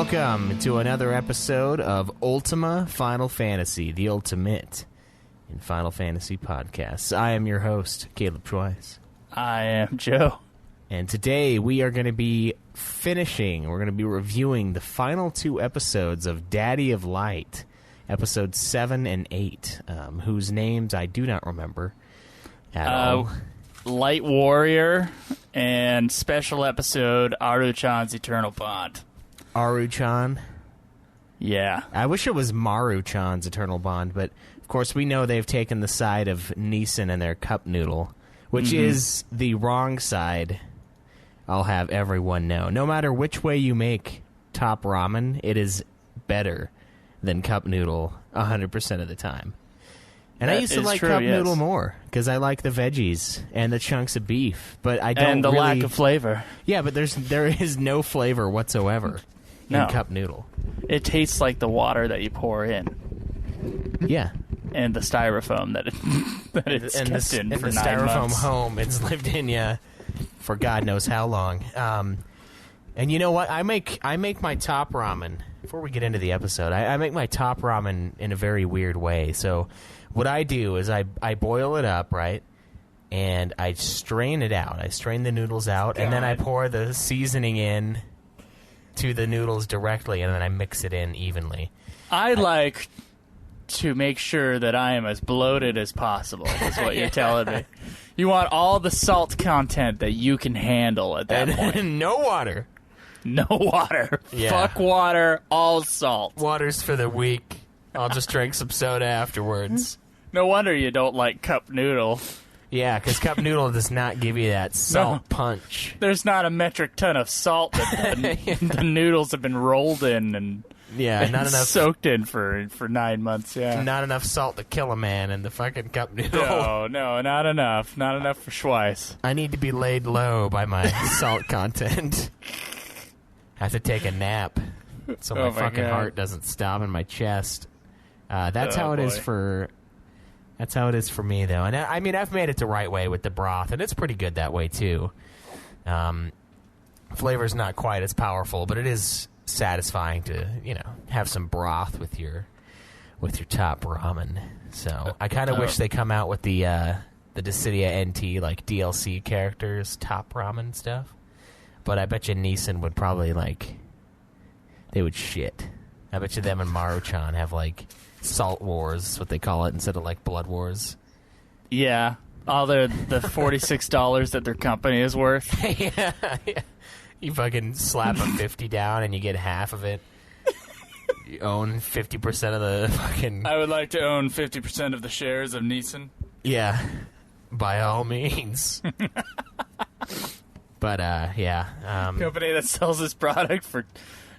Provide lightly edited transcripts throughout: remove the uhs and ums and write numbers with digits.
Welcome to another episode of Ultima Final Fantasy, the ultimate in Final Fantasy podcasts. I am your host, Kaleb Twice. I am Joe. And today we are going to be reviewing the final two episodes of Daddy of Light, episodes 7 and 8, whose names I do not remember at all. Light Warrior and special episode Aru-chan's Eternal Bond. Aru-chan? Yeah. I wish it was Maru-chan's Eternal Bond, but of course we know they've taken the side of Neeson and their cup noodle, which is the wrong side, I'll have everyone know. No matter which way you make top ramen, it is better than cup noodle 100% of the time. And that I used to like cup noodle more because I like the veggies and the chunks of beef, but I don't and the lack of flavor. Yeah, but there is no flavor whatsoever in cup noodle. It tastes like the water that you pour in. Yeah. And the styrofoam that it's kept in for 9 months. And the styrofoam home it's lived in, for God knows how long. And you know what? I make my top ramen, before we get into the episode, I make my top ramen in a very weird way. So what I do is I boil it up, right? And I strain it out. I strain the noodles out, and then I pour the seasoning in to the noodles directly, and then I mix it in evenly. I like to make sure that I am as bloated as possible, is what you're telling me. You want all the salt content that you can handle at that point. No water. No water. Yeah. Fuck water, all salt. Water's for the weak. I'll just drink some soda afterwards. No wonder you don't like cup noodle. Yeah, because cup noodle does not give you that salt punch. There's not a metric ton of salt that the noodles have been rolled in and not enough soaked in for 9 months. Yeah, not enough salt to kill a man in the fucking cup noodle. No, not enough. Not enough for Schweiss. I need to be laid low by my salt content. I have to take a nap so my fucking heart doesn't stop in my chest. That's how it is for. That's how it is for me, though. And I mean, I've made it the right way with the broth, and it's pretty good that way too. Flavor's not quite as powerful, but it is satisfying to have some broth with your top ramen. So I kind of wish they come out with the Dissidia NT like DLC characters top ramen stuff. But I bet you Neeson would probably they would shit. I bet you them and Maru-chan have Salt Wars, what they call it, instead of Blood Wars. Yeah, all the $46 that their company is worth. yeah. You fucking slap a 50 down and you get half of it. You own 50% of the fucking. I would like to own 50% of the shares of Neeson. Yeah, by all means. But company that sells this product for.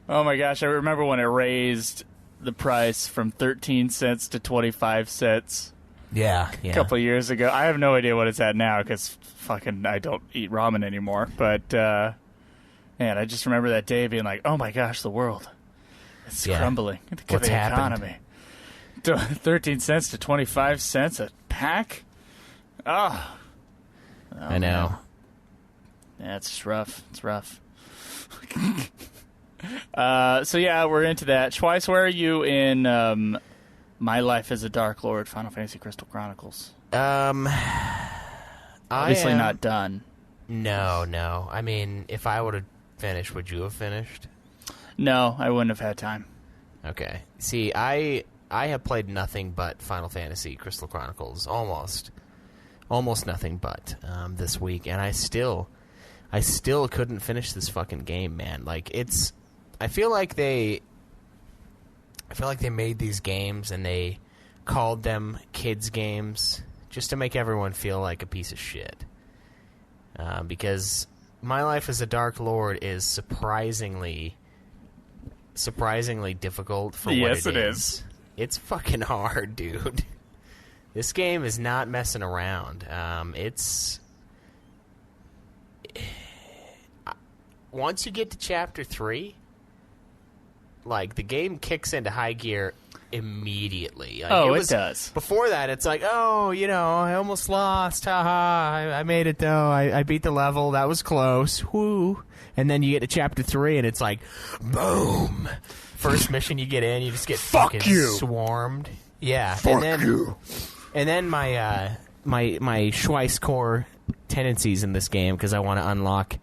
Oh my gosh! I remember when it raised the price from 13 cents to 25 cents. Yeah. A couple of years ago. I have no idea what it's at now because fucking I don't eat ramen anymore. But man, I just remember that day being like, "Oh my gosh, the world, it's crumbling." What's the happened? Economy. 13 cents to 25 cents a pack. Oh I know. Man. Yeah, it's just rough. It's rough. So yeah, we're into that. Schweiss, where are you in My Life as a Dark Lord, Final Fantasy Crystal Chronicles? Obviously not done. No. I mean, if I would have finished, would you have finished? No, I wouldn't have had time. Okay. See, I have played nothing but Final Fantasy Crystal Chronicles, almost nothing but this week, and I still couldn't finish this fucking game, man. I feel like they made these games and they called them kids games just to make everyone feel like a piece of shit. Because My Life as a Dark Lord is surprisingly difficult for what it is. Yes, it is. It's fucking hard, dude. This game is not messing around. Once you get to Chapter 3, the game kicks into high gear immediately. Like, it does. Before that, it's like, oh, I almost lost. Haha, I made it, though. I beat the level. That was close. Woo. And then you get to Chapter 3, and it's like, boom. First mission you get in, you just get fucking swarmed. Yeah. Fuck you. And then my Schweiss core tendencies in this game, because I want to unlock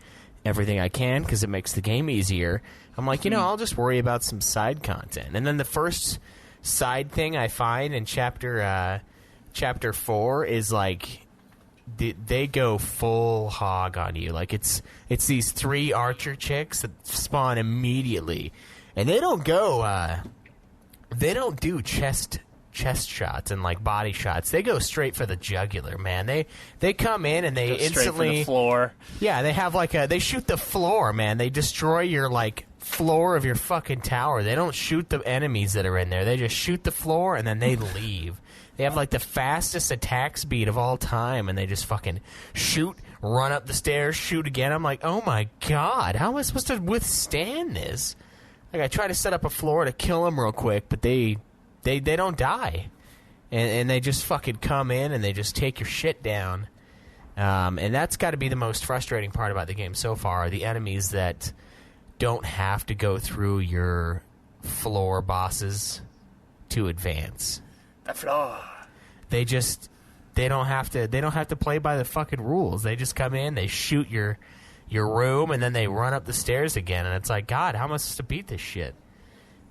everything I can, because it makes the game easier. I'm like, I'll just worry about some side content. And then the first side thing I find in chapter 4 is like they go full hog on you. Like it's these 3 archer chicks that spawn immediately, and they don't do chest shots and like body shots. They go straight for the jugular, man. They come in and they instantly straight for the floor. Yeah, they have they shoot the floor, man. They destroy your floor of your fucking tower. They don't shoot the enemies that are in there. They just shoot the floor and then they leave. They have the fastest attack speed of all time, and they just fucking shoot, run up the stairs, shoot again. I'm like, oh my god, how am I supposed to withstand this? I try to set up a floor to kill them real quick, but they don't die, and they just fucking come in and they just take your shit down. And that's got to be the most frustrating part about the game so far. The enemies that don't have to go through your floor bosses to advance. The floor. They don't have to play by the fucking rules. They just come in, they shoot your room, and then they run up the stairs again. And it's like, God, how am I supposed to beat this shit?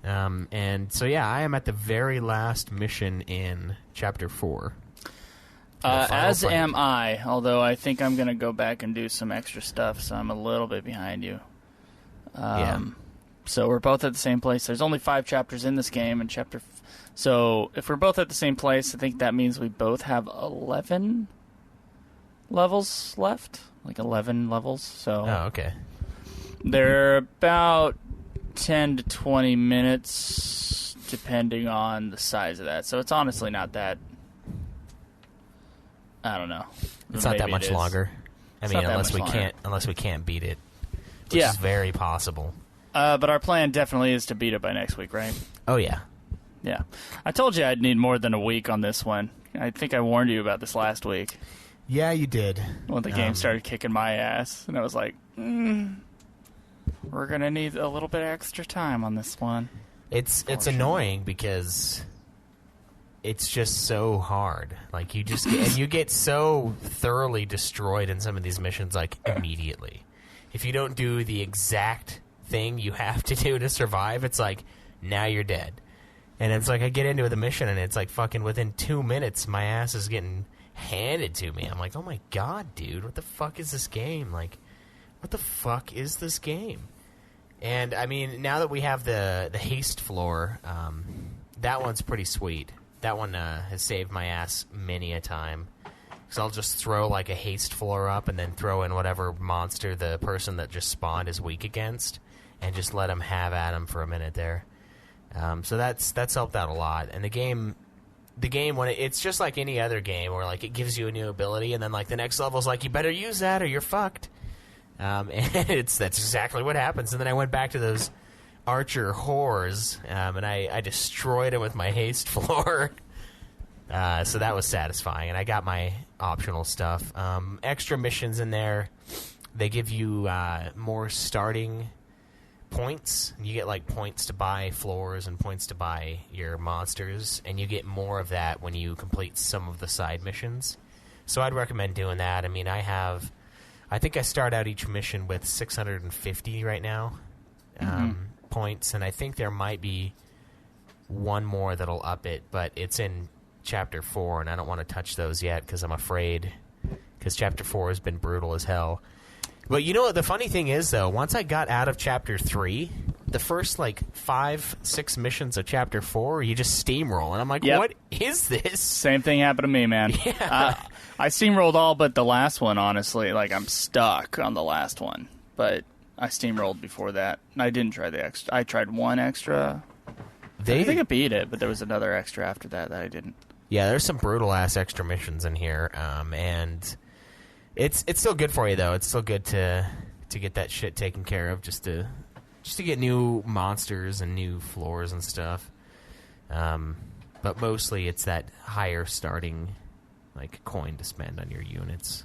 And so yeah, I am at the very last mission in Chapter 4. As am I, although I think I'm going to go back and do some extra stuff, so I'm a little bit behind you. Yeah. So we're both at the same place. There's only 5 chapters in this game, and so if we're both at the same place, I think that means we both have 11 levels left, 11 levels. So okay. They're about 10 to 20 minutes, depending on the size of that. So it's honestly not that. I don't know. It's not that much longer. I mean, unless we can't beat it, which is very possible. But our plan definitely is to beat it by next week, right? Oh yeah. Yeah. I told you I'd need more than a week on this one. I think I warned you about this last week. Yeah, you did. When the game started kicking my ass, and I was like, we're gonna need a little bit extra time on this one. It's annoying because it's just so hard. You get so thoroughly destroyed in some of these missions immediately. If you don't do the exact thing you have to do to survive, it's now you're dead. And it's I get into the mission and it's fucking within 2 minutes my ass is getting handed to me. I'm like, oh my god, dude, what the fuck is this game? What the fuck is this game? And I mean, now that we have the haste floor, that one's pretty sweet. That one has saved my ass many a time. Because I'll just throw a haste floor up and then throw in whatever monster the person that just spawned is weak against, and just let them have at him for a minute there. So that's helped out a lot. And the game when it's just like any other game where it gives you a new ability, and then the next level's you better use that or you're fucked. And that's exactly what happens. And then I went back to those archer whores, and I destroyed them with my haste floor. So that was satisfying, and I got my optional stuff. Extra missions in there. They give you more starting points. You get points to buy floors and points to buy your monsters, and you get more of that when you complete some of the side missions. So I'd recommend doing that. I mean, I think I start out each mission with 650 right now points, and I think there might be one more that'll up it, but it's in Chapter 4, and I don't want to touch those yet because I'm afraid, because Chapter 4 has been brutal as hell. But you know what the funny thing is, though? Once I got out of Chapter 3, the first 5-6 missions of Chapter 4, you just steamroll, and I'm like, What is this? Same thing happened to me, man. Yeah. I steamrolled all but the last one, honestly. I'm stuck on the last one, but I steamrolled before that. I didn't try the extra. I tried one extra. I think I beat it, but there was another extra after that I didn't. Yeah, there's some brutal-ass extra missions in here, and it's still good for you, though. It's still good to get that shit taken care of, just to get new monsters and new floors and stuff. But mostly it's that higher starting like coin to spend on your units.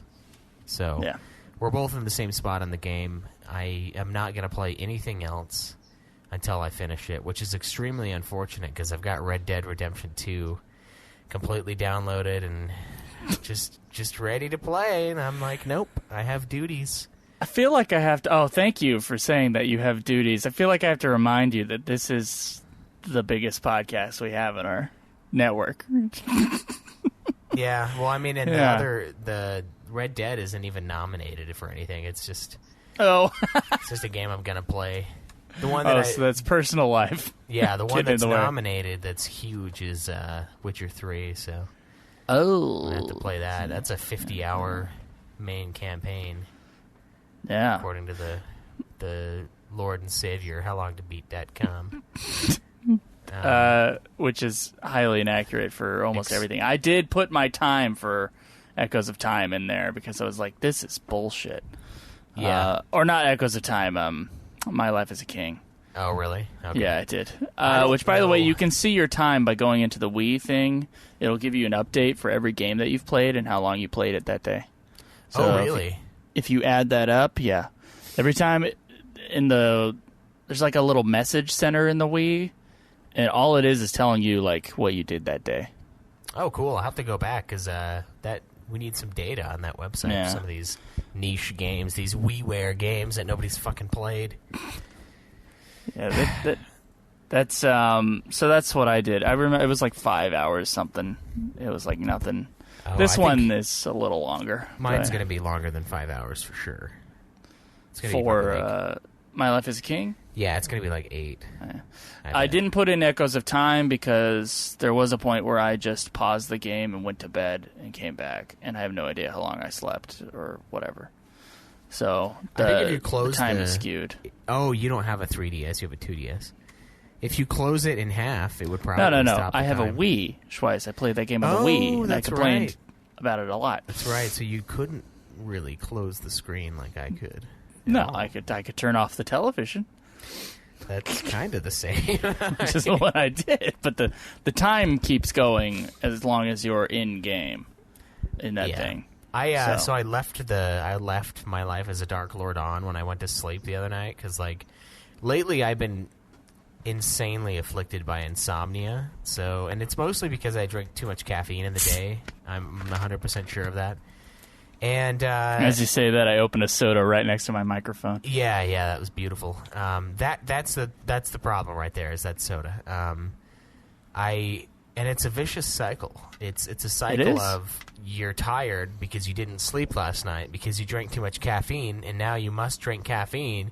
So Yeah. we're both in the same spot in the game. I am not going to play anything else until I finish it, which is extremely unfortunate because I've got Red Dead Redemption 2 completely downloaded and just ready to play, and I'm like, nope, I have duties. I feel like I have to... Oh, thank you for saying that you have duties. I feel like I have to remind you that this is the biggest podcast we have in our network. Yeah, well, I mean, and the Red Dead isn't even nominated for anything. It's just... Oh. It's just a game I'm going to play. The one so that's personal life. Yeah, the one that's nominated that's huge is Witcher 3, so... Oh. I have to play that. That's a 50-hour main campaign. Yeah. According to the Lord and Savior, howlongtobeat.com. Which is highly inaccurate for almost everything. I did put my time for Echoes of Time in there because I was like, this is bullshit. Yeah. Or not Echoes of Time, My Life as a King. Oh, really? Okay. Yeah, I did. Which, by the way, you can see your time by going into the Wii thing. It'll give you an update for every game that you've played and how long you played it that day. So oh, really? If you add that up, yeah. Every time there's like a little message center in the Wii, and all it is telling you like what you did that day. Oh, cool. I'll have to go back because we need some data on that website for some of these niche games, these WiiWare games that nobody's fucking played. Yeah, that's so that's what I did. I remember it was like 5 hours something. It was like nothing. Oh, this one is a little longer. Mine's going to be longer than 5 hours for sure. It's gonna for My Life as a King? Yeah, it's going to be like 8. I didn't put in Echoes of Time because there was a point where I just paused the game and went to bed and came back, and I have no idea how long I slept or whatever. So I think if you close the time is skewed. Oh, you don't have a 3DS, you have a 2DS. If you close it in half, it would probably No. stop the I have time. a Wii, Schweiss. I played that game on the Wii, and I complained about it a lot. That's right. So you couldn't really close the screen like I could. No, I could turn off the television. That's kind of the same. Which is what I did. But the time keeps going as long as you're in game in that thing. So I left My Life as a Dark Lord on when I went to sleep the other night because like lately I've been insanely afflicted by insomnia. So, and it's mostly because I drink too much caffeine in the day. I'm 100% sure of that. And as you say that, I opened a soda right next to my microphone. Yeah, that was beautiful. That's the problem right there is that soda. And it's a vicious cycle. It's a cycle of you're tired because you didn't sleep last night because you drank too much caffeine, and now you must drink caffeine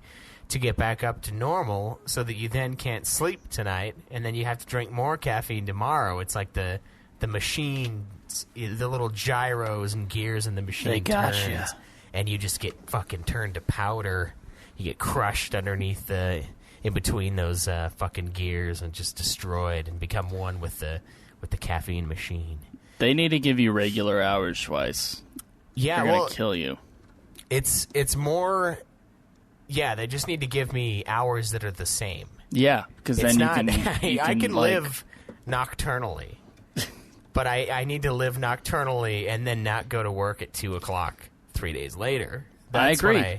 to get back up to normal so that you then can't sleep tonight, and then you have to drink more caffeine tomorrow. It's like the machine, the little gyros and gears in the machine turns, and you just get fucking turned to powder. You get crushed underneath in between those fucking gears and just destroyed and become one with the caffeine machine. They need to give you regular hours, Schweiss. Yeah, they're gonna kill you. It's more. Yeah, they just need to give me hours that are the same. Yeah, because then you can. I can live nocturnally, but I need to live nocturnally and then not go to work at 2:00 3 days later. I agree.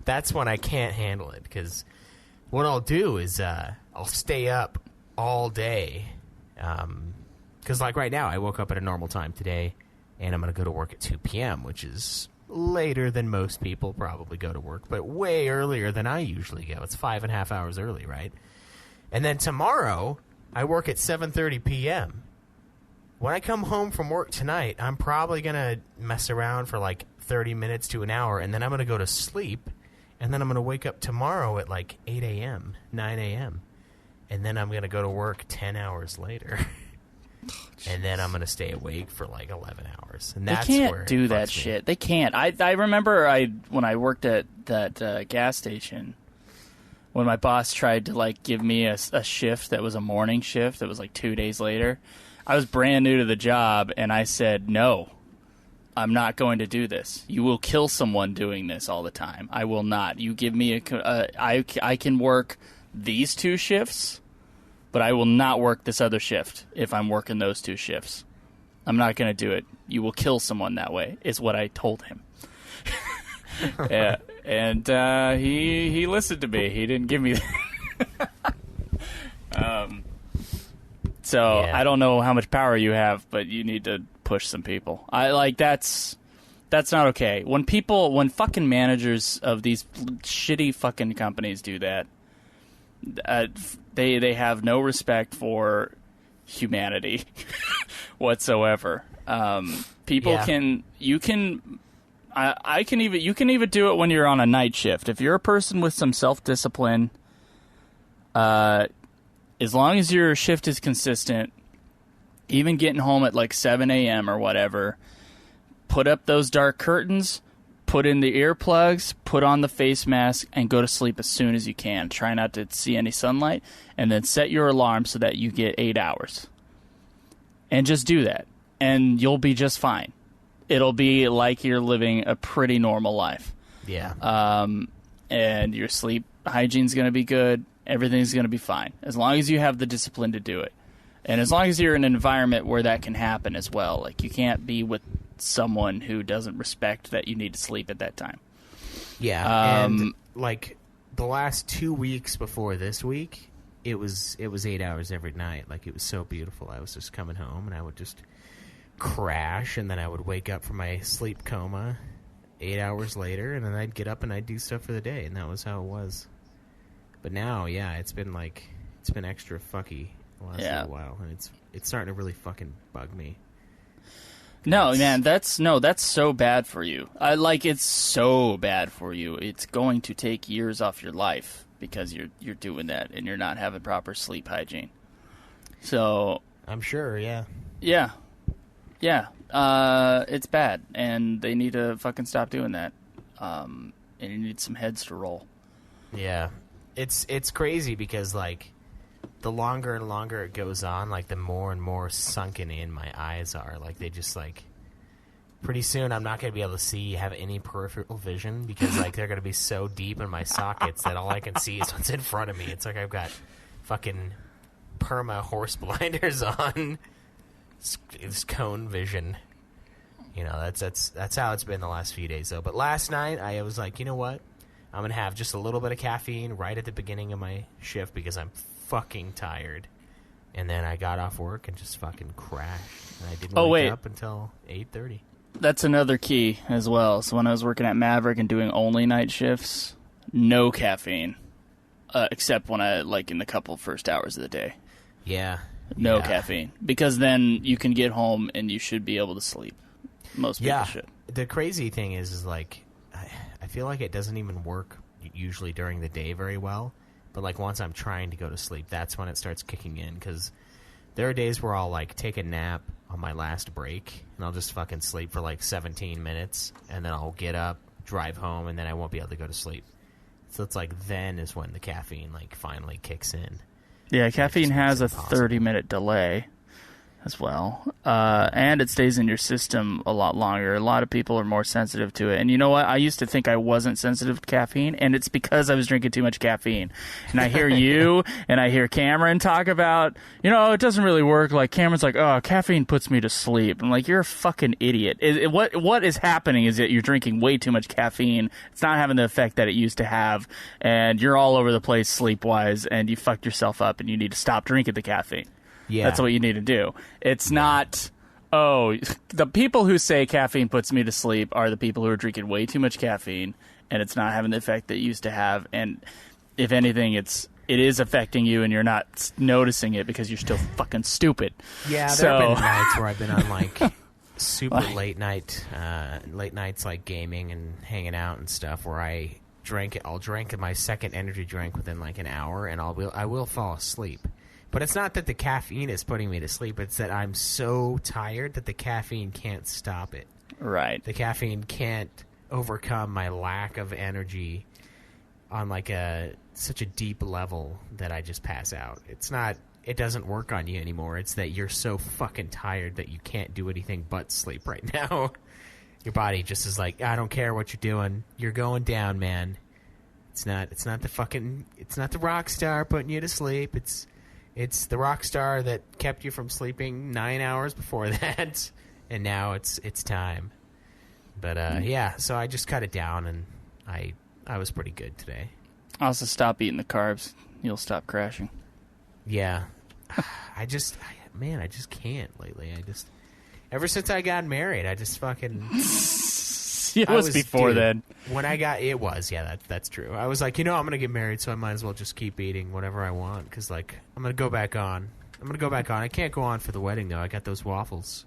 That's when I can't handle it because what I'll do is I'll stay up all day. Because like right now, I woke up at a normal time today, and I'm going to go to work at 2 p.m., which is later than most people probably go to work, but way earlier than I usually go. It's 5.5 hours early, right? And then tomorrow, I work at 7:30 p.m. When I come home from work tonight, I'm probably going to mess around for like 30 minutes to an hour, and then I'm going to go to sleep, and then I'm going to wake up tomorrow at like 8 a.m., 9 a.m., and then I'm going to go to work 10 hours later. And then I'm going to stay awake for like 11 hours. And that's they where can't do that shit. They can't. I remember when I worked at that gas station, when my boss tried to like give me a shift that was a morning shift that was like 2 days later. I was brand new to the job, and I said, no, I'm not going to do this. You will kill someone doing this all the time. I will not. You give me I can work these 2 shifts, but I will not work this other shift if I'm working those 2 shifts. I'm not going to do it. You will kill someone that way, is what I told him. Yeah, and he listened to me. He didn't give me that. So I don't know how much power you have, but you need to push some people. That's not okay. When fucking managers of these shitty fucking companies do that, they have no respect for humanity whatsoever. People can you can do it when you're on a night shift. If you're a person with some self-discipline, as long as your shift is consistent, even getting home at like 7 a.m. or whatever, put up those dark curtains, put in the earplugs, put on the face mask, and go to sleep as soon as you can. Try not to see any sunlight, and then set your alarm so that you get 8 hours. And just do that, and you'll be just fine. It'll be like you're living a pretty normal life. Yeah. And your sleep hygiene's going to be good. Everything's going to be fine, as long as you have the discipline to do it. And as long as you're in an environment where that can happen as well. Like, you can't be with someone who doesn't respect that you need to sleep at that time. Yeah, and, like, the last 2 weeks before this week, it was 8 hours every night. Like, it was so beautiful. I was just coming home, and I would just crash, and then I would wake up from my sleep coma 8 hours later, and then I'd get up and I'd do stuff for the day, and that was how it was. But now, yeah, it's been extra fucky the last little while, and it's starting to really fucking bug me. No, man, that's so bad for you. It's so bad for you. It's going to take years off your life because you're doing that and you're not having proper sleep hygiene. So I'm sure, yeah. Yeah. It's bad, and they need to fucking stop doing that. And you need some heads to roll. Yeah. It's crazy because, like, the longer and longer it goes on, like, the more and more sunken in my eyes are. Like, they just, like, pretty soon I'm not going to be able to have any peripheral vision because, like, they're going to be so deep in my sockets that all I can see is what's in front of me. It's like I've got fucking perma horse blinders on. It's cone vision. You know, that's how it's been the last few days, though. But last night, I was like, you know what? I'm going to have just a little bit of caffeine right at the beginning of my shift because I'm fucking tired. And then I got off work and just fucking crashed. And I didn't wake up until 8:30. That's another key as well. So when I was working at Maverick and doing only night shifts, no caffeine. Except when in the couple first hours of the day. Yeah. No caffeine. Because then you can get home and you should be able to sleep. Most people should. The crazy thing is like, I feel like it doesn't even work usually during the day very well. But, like, once I'm trying to go to sleep, that's when it starts kicking in. Because there are days where I'll, like, take a nap on my last break, and I'll just fucking sleep for, like, 17 minutes. And then I'll get up, drive home, and then I won't be able to go to sleep. So it's like then is when the caffeine, like, finally kicks in. Yeah, caffeine has a 30-minute delay as well. And it stays in your system a lot longer. A lot of people are more sensitive to it. And you know what? I used to think I wasn't sensitive to caffeine, and it's because I was drinking too much caffeine. And I hear you and I hear Cameron talk about, it doesn't really work. Like, Cameron's like, oh, caffeine puts me to sleep. I'm like, you're a fucking idiot. What is happening is that you're drinking way too much caffeine. It's not having the effect that it used to have, and you're all over the place sleep-wise, and you fucked yourself up, and you need to stop drinking the caffeine. Yeah. That's what you need to do. It's not, the people who say caffeine puts me to sleep are the people who are drinking way too much caffeine, and it's not having the effect that it used to have. And if anything, it is affecting you, and you're not noticing it because you're still fucking stupid. Yeah, there have been nights where I've been on, like, super late nights, like, gaming and hanging out and stuff, where I'll drink my second energy drink within, like, an hour, and I will fall asleep. But it's not that the caffeine is putting me to sleep. It's that I'm so tired that the caffeine can't stop it. Right. The caffeine can't overcome my lack of energy on like such a deep level that I just pass out. It doesn't work on you anymore. It's that you're so fucking tired that you can't do anything but sleep right now. Your body just is like, I don't care what you're doing. You're going down, man. It's not the rock star putting you to sleep. It's It's the rock star that kept you from sleeping 9 hours before that, and now it's time. But yeah, so I just cut it down, and I was pretty good today. Also, stop eating the carbs. You'll stop crashing. Yeah, I just can't lately. Ever since I got married, I just fucking. It was before then. When I got it was that's true. I was like, I'm gonna get married, so I might as well just keep eating whatever I want because I'm gonna go back on. I can't go on for the wedding though. I got those waffles.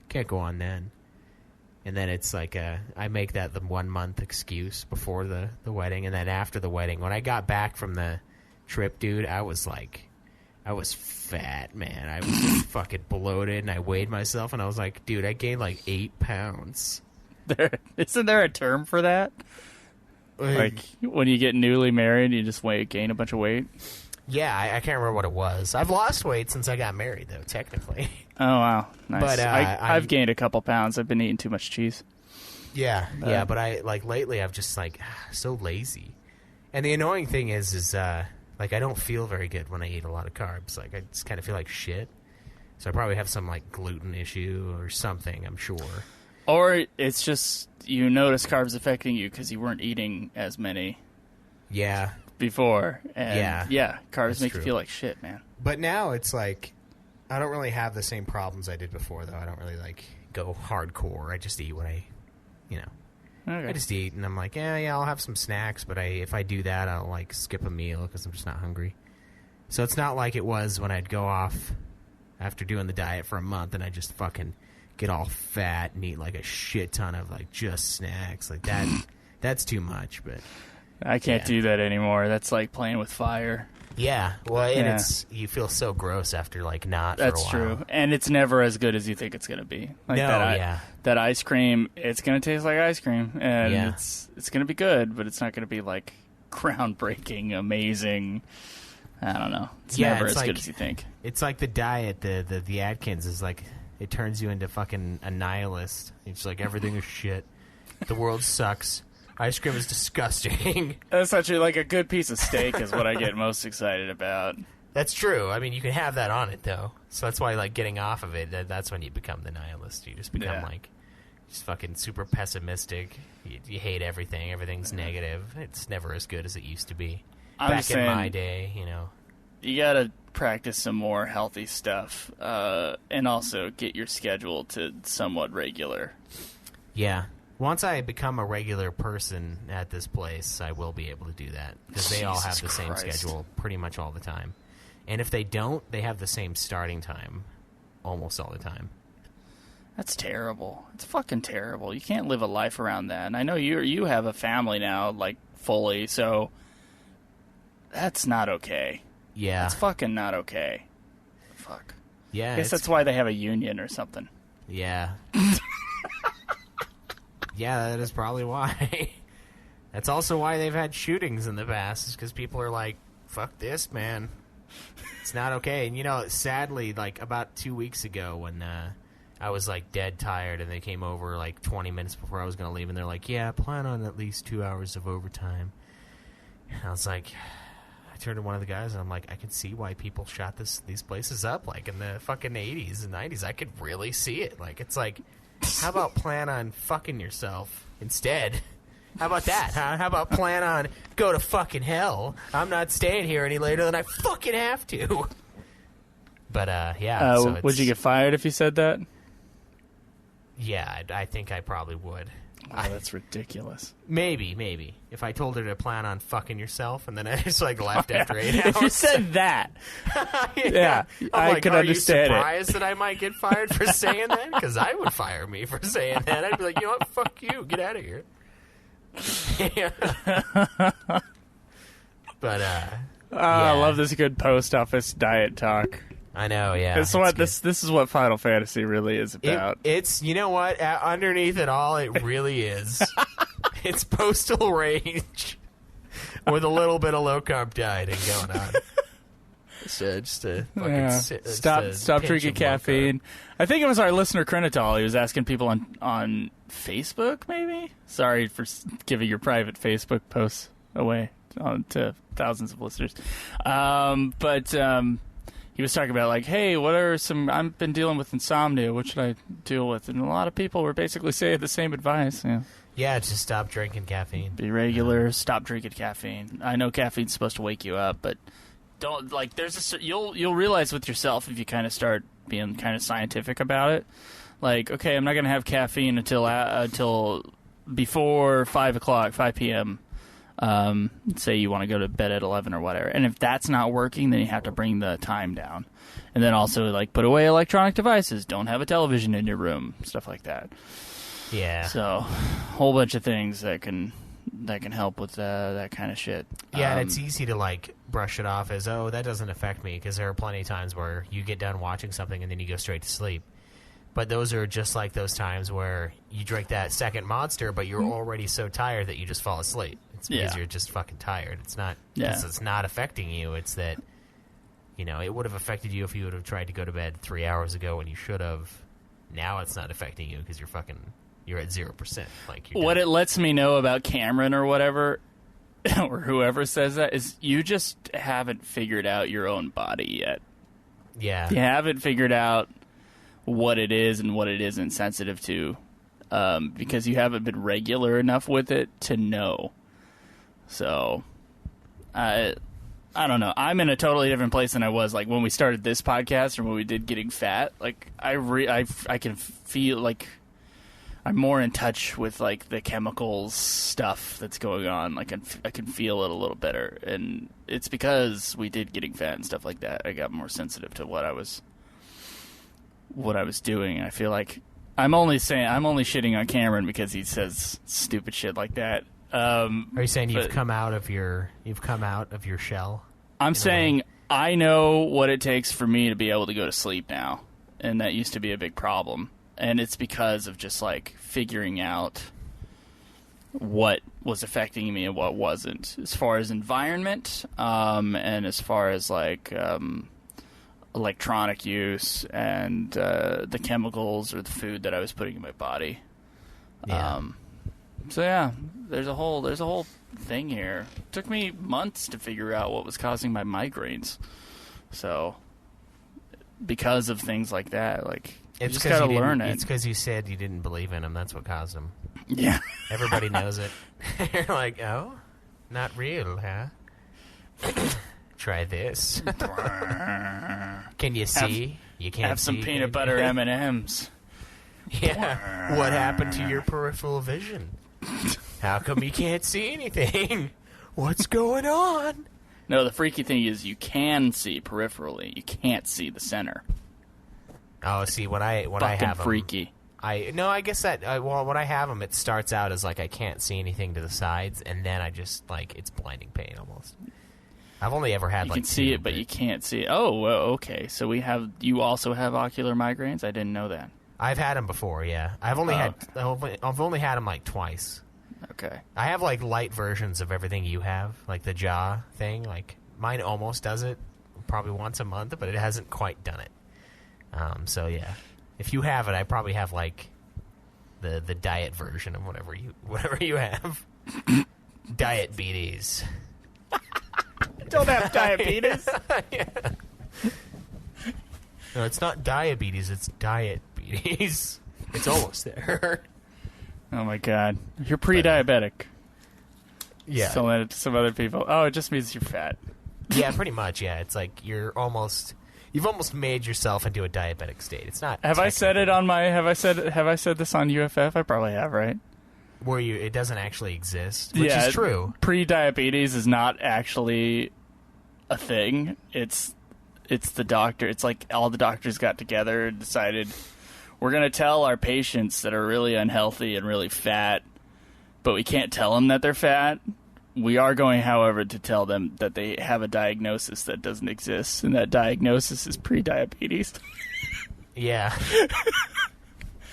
Can't go on then. And then it's like I make that the 1 month excuse before the wedding, and then after the wedding, when I got back from the trip, dude, I was fat, man. I was fucking bloated, and I weighed myself, and I was like, dude, I gained like 8 pounds. Isn't there a term for that? Like when you get newly married, you just gain a bunch of weight? Yeah, I can't remember what it was. I've lost weight since I got married, though, technically. Oh, wow. Nice. But I've gained a couple pounds. I've been eating too much cheese. Yeah, but I lately I've just so lazy. And the annoying thing is I don't feel very good when I eat a lot of carbs. Like I just kind of feel like shit. So I probably have some gluten issue or something, I'm sure. Or it's just you notice carbs affecting you because you weren't eating as many. Yeah. Before. And carbs make you feel like shit, man. But now it's I don't really have the same problems I did before, though. I don't really go hardcore. I just eat what I I just eat, and I'm like, I'll have some snacks, but if I do that, I'll skip a meal because I'm just not hungry. So it's not like it was when I'd go off after doing the diet for a month and I just fucking get all fat and eat a shit ton of just snacks like that. That's too much, but I can't do that anymore. That's like playing with fire. Yeah, well, and you feel so gross after not for a while. That's true, and it's never as good as you think it's gonna be. That ice cream, it's gonna taste like ice cream, and it's gonna be good, but it's not gonna be groundbreaking, amazing. I don't know. It's never as good as you think. It's like the diet, the Atkins is it turns you into fucking a nihilist. It's everything is shit. The world sucks. Ice cream is disgusting. That's actually a good piece of steak is what I get most excited about. That's true. I mean, you can have that on it, though. So that's why, getting off of it, that's when you become the nihilist. You just become, just fucking super pessimistic. You hate everything. Everything's negative. It's never as good as it used to be. Back in my day, You gotta practice some more healthy stuff, and also get your schedule to somewhat regular. Yeah. Once I become a regular person at this place, I will be able to do that. Because they all have the same schedule pretty much all the time. And if they don't, they have the same starting time almost all the time. That's terrible. It's fucking terrible. You can't live a life around that. And I know you have a family now, fully, so that's not okay. Yeah. It's fucking not okay. Fuck. Yeah. I guess that's why they have a union or something. Yeah. Yeah, that is probably why. That's also why they've had shootings in the past, is because people are like, fuck this, man. It's not okay. And, sadly, about 2 weeks ago when I was, dead tired and they came over, 20 minutes before I was going to leave, and they're like, yeah, plan on at least 2 hours of overtime. And I was like, I turned to one of the guys, and I'm like, I can see why people shot these places up, in the fucking 80s and 90s. I could really see it. It's how about plan on fucking yourself instead? How about that, huh? How about plan on go to fucking hell? I'm not staying here any later than I fucking have to. But, yeah. So would you get fired if you said that? Yeah, I think I probably would. Oh, that's ridiculous. Maybe. If I told her to plan on fucking yourself, and then I just left after 8 hours. If you said that, yeah, I could understand it. Are you surprised that I might get fired for saying that? Because I would fire me for saying that. I'd be like, you know what? Fuck you. Get out of here. But I love this good post office diet talk. I know, yeah. This is what Final Fantasy really is about. It's you know what? Underneath it all, it really is. It's postal rage with a little bit of low carb dieting going on. Stop drinking caffeine. I think it was our listener Crenitol. He was asking people on Facebook, maybe. Sorry for giving your private Facebook posts away to thousands of listeners. he was talking about, like, hey, I've been dealing with insomnia. What should I deal with? And a lot of people were basically saying the same advice. Yeah. Yeah, just stop drinking caffeine. Be regular. Stop drinking caffeine. I know caffeine's supposed to wake you up, but don't, like, you'll realize with yourself if you kind of start being kind of scientific about it. Like, okay, I'm not going to have caffeine until before 5 p.m. Say you want to go to bed at 11 or whatever. And if that's not working, then you have to bring the time down. And then also, like, put away electronic devices. Don't have a television in your room. Stuff like that. Yeah. So, a whole bunch of things that can help with that kind of shit. Yeah, and it's easy to, like, brush it off as, oh, that doesn't affect me, because there are plenty of times where you get done watching something and then you go straight to sleep. But those are just like those times where you drink that second monster, but you're already so tired that you just fall asleep. It's because you're just fucking tired. It's not because it's not affecting you. It's that, it would have affected you if you would have tried to go to bed 3 hours ago when you should have. Now it's not affecting you because you're at 0%. Like, what it lets me know about Cameron or whatever, or whoever says that, is you just haven't figured out your own body yet. Yeah. You haven't figured out what it is and what it isn't sensitive to, because you haven't been regular enough with it to know. So, I don't know. I'm in a totally different place than I was, like, when we started this podcast or when we did Getting Fat. Like, I can feel like I'm more in touch with, like, the chemicals stuff that's going on. Like, I can feel it a little better, and it's because we did Getting Fat and stuff like that. I got more sensitive to what I was doing. I feel like I'm only shitting on Cameron because he says stupid shit like that. Are you saying you've come out of your shell? I'm saying I know what it takes for me to be able to go to sleep now, and that used to be a big problem. And it's because of just, like, figuring out what was affecting me and what wasn't, as far as environment, and as far as, like, electronic use and the chemicals or the food that I was putting in my body. Yeah. So yeah, there's a whole thing here. It took me months to figure out what was causing my migraines. So because of things like that, like, you just gotta learn it. It's because you said you didn't believe in them. That's what caused them. Yeah. Everybody knows it. You're like, oh, not real, huh? Try this. Can you see? You can't have some see, peanut butter M&Ms. Yeah. What happened to your peripheral vision? How come you can't see anything? What's going on? No, the freaky thing is you can see peripherally. You can't see the center. Oh, see, when I have them, freaky. I guess that when I have them, it starts out as like I can't see anything to the sides, and then I just, like, it's blinding pain almost. I've only ever had, you like, can see it, but you can't see it. Oh, well, okay. So you also have ocular migraines? I didn't know that. I've had them before, yeah. I've only had them, like, twice. Okay. I have, like, light versions of everything you have, like the jaw thing. Like, mine almost does it probably once a month, but it hasn't quite done it. So yeah, if you have it, I probably have, like, the diet version of whatever you have. Diabetes. Don't have diabetes. Yeah. No, it's not diabetes. It's diabetes. It's almost there. Oh my god, you're pre-diabetic. Yeah. Selling it to some other people. Oh, it just means you're fat. Yeah, pretty much. Yeah, it's like you've almost made yourself into a diabetic state. It's not. Have I said it on my? Have I said this on UFF? I probably have, right? Where it doesn't actually exist, which is true. Pre-diabetes is not actually a thing. It's the doctor. It's like all the doctors got together and decided we're going to tell our patients that are really unhealthy and really fat, but we can't tell them that they're fat. We are going, however, to tell them that they have a diagnosis that doesn't exist, and that diagnosis is pre-diabetes. Yeah.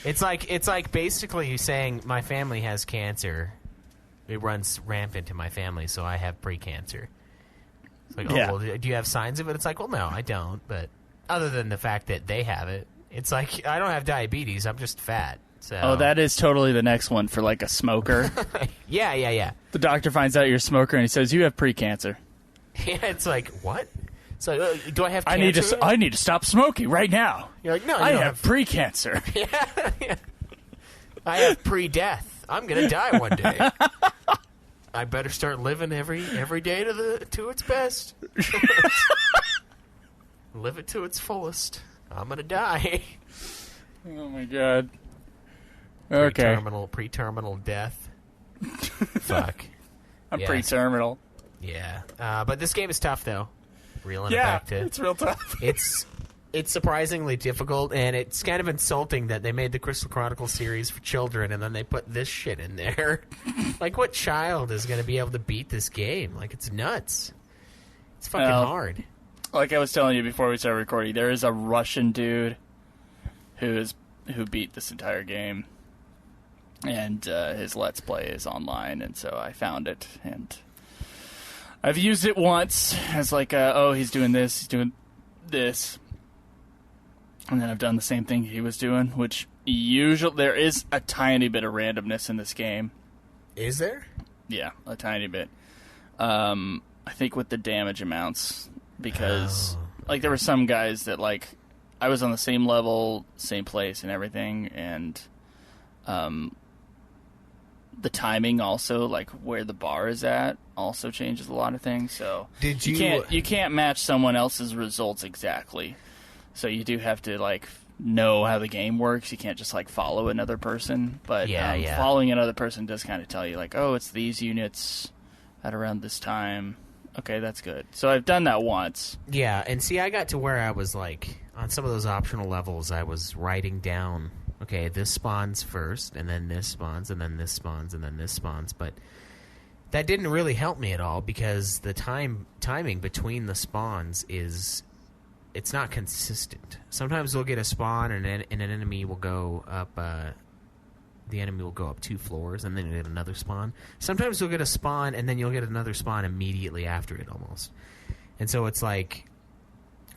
It's like basically saying my family has cancer. It runs rampant in my family, so I have pre-cancer. It's like, well, do you have signs of it? It's like, well, no, I don't. But other than the fact that they have it, it's like I don't have diabetes. I'm just fat. So. Oh, that is totally the next one for, like, a smoker. Yeah. The doctor finds out you're a smoker and he says, you have pre-cancer. Yeah, it's like, what? So, do I have cancer? I need to stop smoking right now. You're like, no, you I don't have pre-cancer. Yeah. I have pre-death. I'm gonna die one day. I better start living every day to its best. Live it to its fullest. I'm gonna die. Oh my god. Okay. Pre-terminal death. Fuck. I'm pre-terminal. Yeah. But this game is tough though. Reeling it Yeah, back to it's real tough. It's surprisingly difficult, and it's kind of insulting that they made the Crystal Chronicles series for children, and then they put this shit in there. Like, what child is going to be able to beat this game? Like, it's nuts. It's fucking hard. Like I was telling you before we started recording, there is a Russian dude who beat this entire game, and his Let's Play is online, and so I found it, and I've used it once as like, he's doing this, he's doing this. And then I've done the same thing he was doing, which usually there is a tiny bit of randomness in this game. Is there? Yeah, a tiny bit. I think with the damage amounts, because like there were some guys that like I was on the same level, same place, and everything, and the timing also, like where the bar is at, also changes a lot of things. So you can't match someone else's results exactly. So you do have to, like, know how the game works. You can't just, like, follow another person. But following another person does kind of tell you, like, oh, it's these units at around this time. Okay, that's good. So I've done that once. Yeah, and see, I got to where I was, like, on some of those optional levels, I was writing down, okay, this spawns first, and then this spawns, and then this spawns, and then this spawns. But that didn't really help me at all, because the timing between the spawns is... It's not consistent. Sometimes we'll get a spawn and an enemy will go up. The enemy will go up 2 floors and then you'll get another spawn. Sometimes you'll get a spawn and then you'll get another spawn immediately after it, almost. And so it's like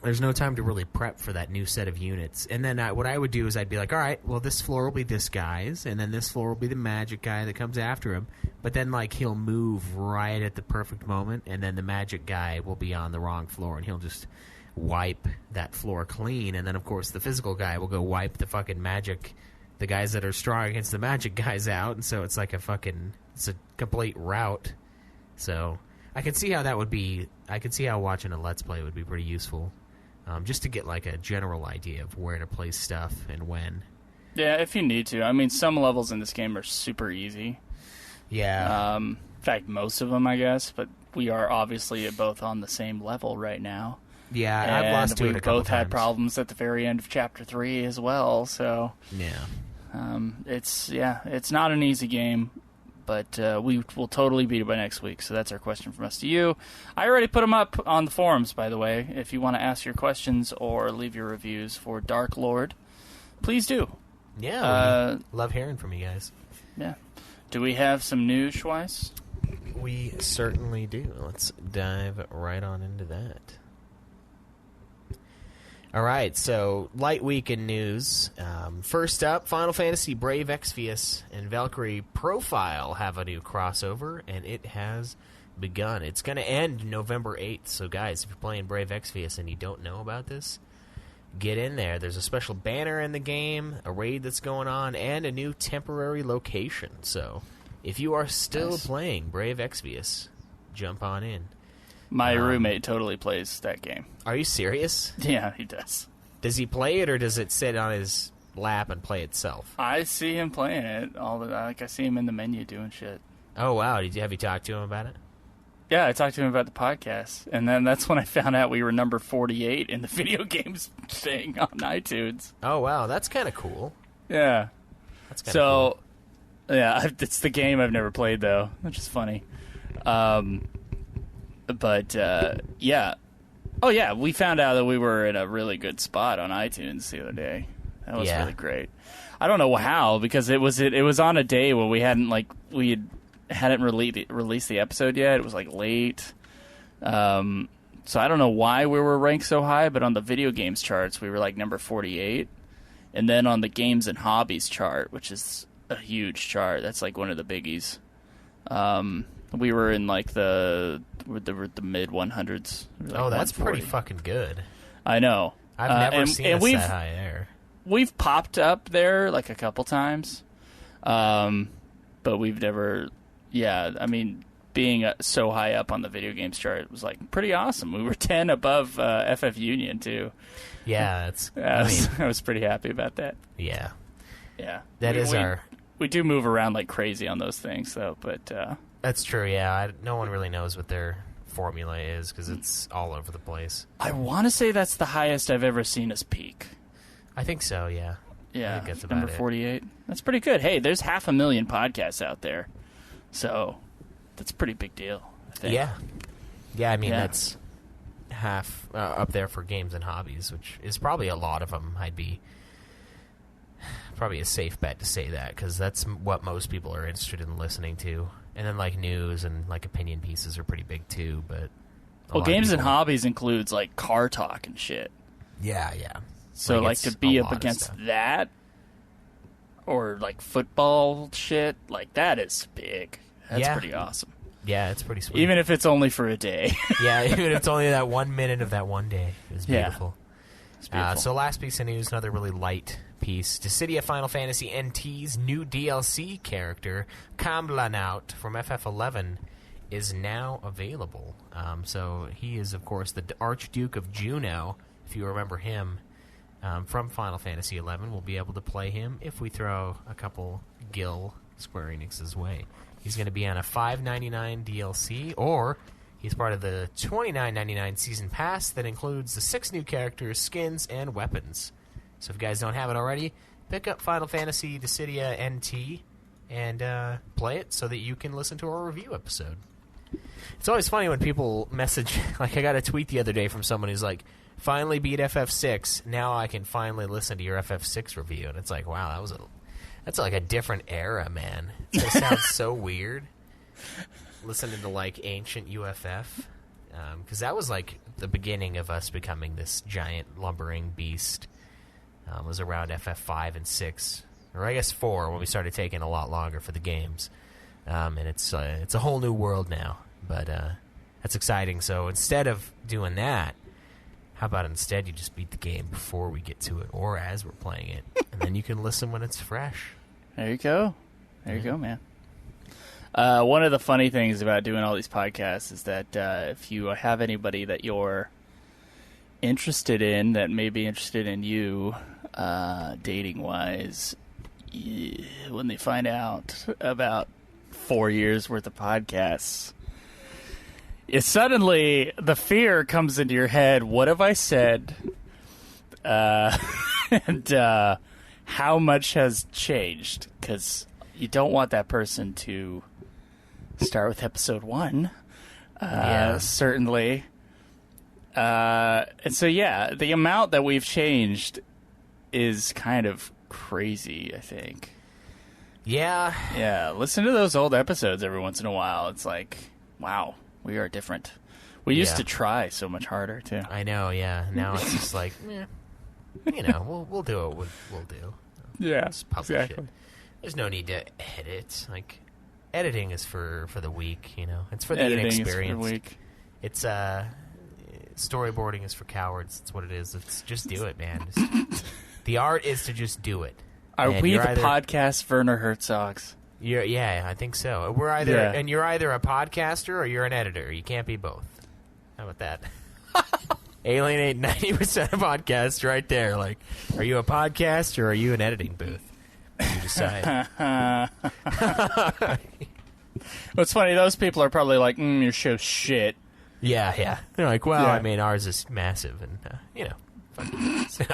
there's no time to really prep for that new set of units. And then what I would do is I'd be like, all right, well, this floor will be this guy's, and then this floor will be the magic guy that comes after him. But then, like, he'll move right at the perfect moment, and then the magic guy will be on the wrong floor, and he'll just wipe that floor clean, and then of course the physical guy will go wipe the fucking the guys that are strong against the magic guys out, and so it's like it's a complete rout. So I can see how that would be. I can see how watching a Let's Play would be pretty useful, just to get like a general idea of where to place stuff and when. Yeah, if you need to. I mean, some levels in this game are super easy. Yeah. In fact, most of them, I guess, but we are obviously both on the same level right now. Yeah, and I've lost to it a couple both had problems at the very end of Chapter 3 as well, so... Yeah. It's not an easy game, but we will totally beat it by next week, so that's our question from us to you. I already put them up on the forums, by the way. If you want to ask your questions or leave your reviews for Dark Lord, please do. Yeah, love hearing from you guys. Yeah. Do we have some news, Schweiss? We certainly do. Let's dive right on into that. All right, so light weekend news. First up, Final Fantasy Brave Exvius and Valkyrie Profile have a new crossover, and it has begun. It's going to end November 8th, so guys, if you're playing Brave Exvius and you don't know about this, get in there. There's a special banner in the game, a raid that's going on, and a new temporary location. So if you are still playing Brave Exvius, jump on in. My roommate totally plays that game. Are you serious? Yeah, he does. Does he play it, or does it sit on his lap and play itself? I see him playing it I see him in the menu doing shit. Oh wow! Have you talked to him about it? Yeah, I talked to him about the podcast, and then that's when I found out we were number 48 in the video games thing on iTunes. Oh wow, that's kind of cool. Yeah, that's kind of cool. Yeah, it's the game I've never played though, which is funny. But, yeah. Oh, yeah, we found out that we were in a really good spot on iTunes the other day. That was really great. I don't know how, because it was on a day where we hadn't released the episode yet. It was, like, late. So I don't know why we were ranked so high, but on the video games charts, we were, like, number 48. And then on the games and hobbies chart, which is a huge chart, that's, like, one of the biggies. We were in like the mid 100s. Like that's pretty fucking good. I know. I've never seen us that high there. We've popped up there like a couple times, but we've never. Yeah, I mean, being so high up on the video games chart was like pretty awesome. We were 10 above FF Union too. Yeah, that's. I was pretty happy about that. Yeah, yeah. We do move around like crazy on those things, though. But that's true. Yeah, no one really knows what their formula is because it's all over the place. I want to say that's the highest I've ever seen us peak. I think so. Yeah. Yeah. I think that's about number 48. That's pretty good. Hey, there's 500,000 podcasts out there, so that's a pretty big deal. I think. Yeah. Yeah. I mean, that's half up there for games and hobbies, which is probably a lot of them. I'd be probably a safe bet to say that because that's what most people are interested in listening to. And then like news and like opinion pieces are pretty big too. But games and hobbies includes like car talk and shit. Yeah, yeah. So like to be up against that, or like football shit, like that is big. That's pretty awesome. Yeah, it's pretty sweet. Even if it's only for a day. Yeah, even if it's only that 1 minute of that one day. It's beautiful. Yeah. It's beautiful. So last piece of news, another really light piece. Dissidia Final Fantasy NT's new DLC character, Kamblanaut from FF11, is now available. So he is, of course, the Archduke of Juno, if you remember him. From Final Fantasy XI. We'll be able to play him if we throw a couple gil Square Enix's way. He's going to be on a $5.99 DLC, or he's part of the $29.99 Season Pass that includes the 6 new characters, skins, and weapons. So if you guys don't have it already, pick up Final Fantasy Dissidia NT and play it so that you can listen to our review episode. It's always funny when people message, like I got a tweet the other day from someone who's like, finally beat FF6, now I can finally listen to your FF6 review. And it's like, wow, that's like a different era, man. It sounds so weird listening to like ancient UFF. Because that was like the beginning of us becoming this giant lumbering beast. It was around FF5 and 6, or I guess 4 when we started taking a lot longer for the games. And it's a whole new world now. But that's exciting. So instead of doing that, how about instead you just beat the game before we get to it, or as we're playing it, and then you can listen when it's fresh. There you go. There you go, man. One of the funny things about doing all these podcasts is that if you have anybody that you're interested in, that may be interested in you, dating-wise, when they find out about 4 years worth of podcasts, suddenly the fear comes into your head. What have I said? And how much has changed? Because you don't want that person to start with episode 1. Certainly. And so, the amount that we've changed is kind of crazy, I think. Yeah. Yeah, listen to those old episodes every once in a while. It's like, wow. We are different. We used to try so much harder, too. I know, yeah. Now it's just like, we'll do what we'll do. Yeah, just publish it. There's no need to edit. Like, editing is for the weak, It's for the inexperienced. Editing is for the weak. It's, storyboarding is for cowards. That's what it is. It's just do it, man. The art is to just do it. Are we the podcast Werner Herzogs? I think so. We're either, and you're either a podcaster or you're an editor. You can't be both. How about that? Alienate 90% of podcasts right there. Like, are you a podcast or are you an editing booth? You decide. What's funny, those people are probably like, your show's shit. Yeah. They're like, well, I mean, ours is massive and, so...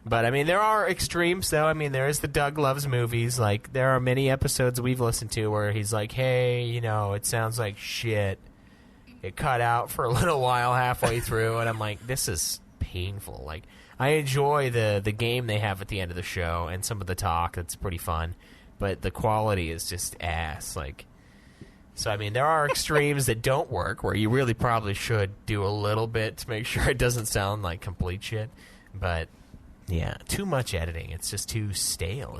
But, I mean, there are extremes, though. I mean, there is the Doug Loves Movies. Like, there are many episodes we've listened to where he's like, hey, it sounds like shit. It cut out for a little while halfway through, and I'm like, this is painful. Like, I enjoy the game they have at the end of the show and some of the talk. That's pretty fun. But the quality is just ass. Like, so, I mean, there are extremes that don't work where you really probably should do a little bit to make sure it doesn't sound like complete shit. But... yeah, too much editing. It's just too stale.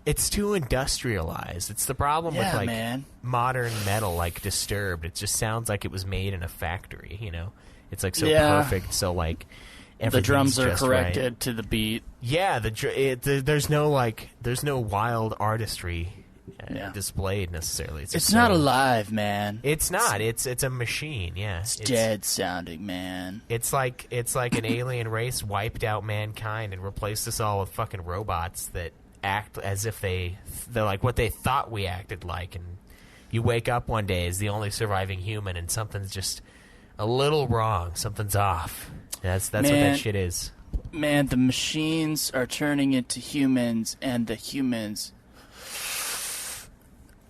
It's too industrialized. It's the problem with like modern metal, like Disturbed. It just sounds like it was made in a factory. You know, it's like so perfect. So like, the drums are corrected right. to the beat. Yeah, there's no wild artistry displayed necessarily. It's not alive, man. It's not. It's a machine. Yeah, it's dead sounding, man. It's like an alien race wiped out mankind and replaced us all with fucking robots that act as if they're like what they thought we acted like, and you wake up one day as the only surviving human and something's just a little wrong, something's off. That's what that shit is. Man, the machines are turning into humans, and the humans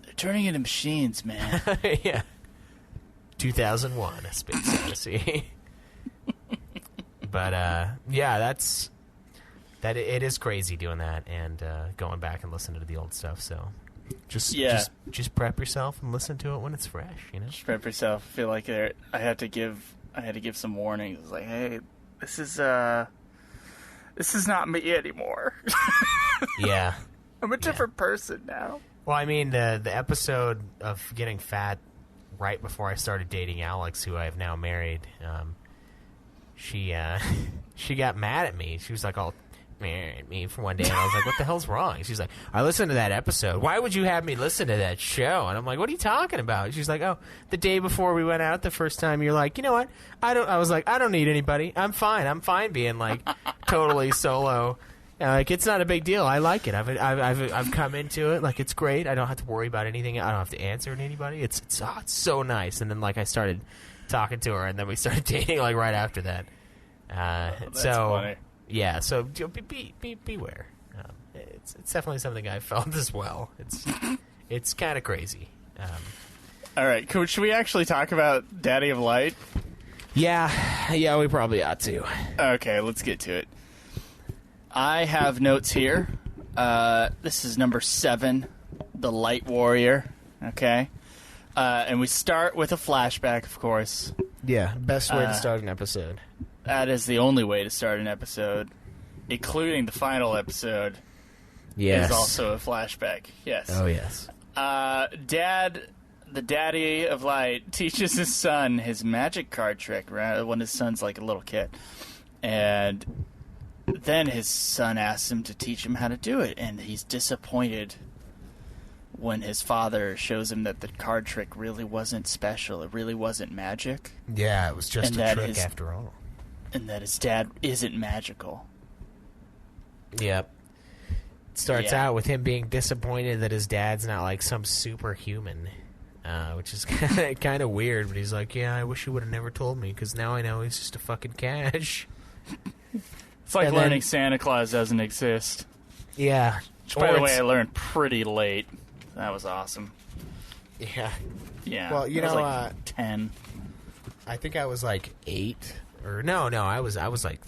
they're turning into machines, man. Yeah. 2001, A Space Odyssey. But it is crazy doing that and going back and listening to the old stuff. So just prep yourself and listen to it when it's fresh. You know, just prep yourself. I feel like I had to give some warnings. It's like, hey, this is not me anymore. Yeah, I'm a different person now. Well, I mean, the episode of getting fat right before I started dating Alex, who I have now married, she got mad at me. She was like, "All mad at me for one day," and I was like, "What the hell's wrong?" She's like, "I listened to that episode. Why would you have me listen to that show?" And I'm like, "What are you talking about?" She's like, "Oh, the day before we went out the first time, you're like, you know what? I was like, I don't need anybody. I'm fine being like totally solo. Like, it's not a big deal. I like it. I've come into it. Like, it's great. I don't have to worry about anything. I don't have to answer to anybody. It's so nice." And then like I started talking to her, and then we started dating like right after that. That's funny. Yeah, so beware. It's definitely something I felt as well. It's kind of crazy. All right, should we actually talk about Daddy of Light? Yeah, we probably ought to. Okay, let's get to it. I have notes here. This is number 7, The Light Warrior. Okay, and we start with a flashback, of course. Yeah, best way to start an episode. That is the only way to start an episode, including the final episode. Yes. Is also a flashback. Yes. Oh, yes. The Daddy of Light, teaches his son his magic card trick when his son's like a little kid. And then his son asks him to teach him how to do it, and he's disappointed when his father shows him that the card trick really wasn't special. It really wasn't magic. Yeah, it was just a trick after all. And that his dad isn't magical. Yep. It starts out with him being disappointed that his dad's not like some superhuman, which is kind of weird. But he's like, "Yeah, I wish you would have never told me, because now I know he's just a fucking cash." It's like learning Santa Claus doesn't exist. Yeah. Which, by the way, I learned pretty late. That was awesome. Yeah. Yeah. Well, you know, like 10. I think I was like 8. Or no, I was like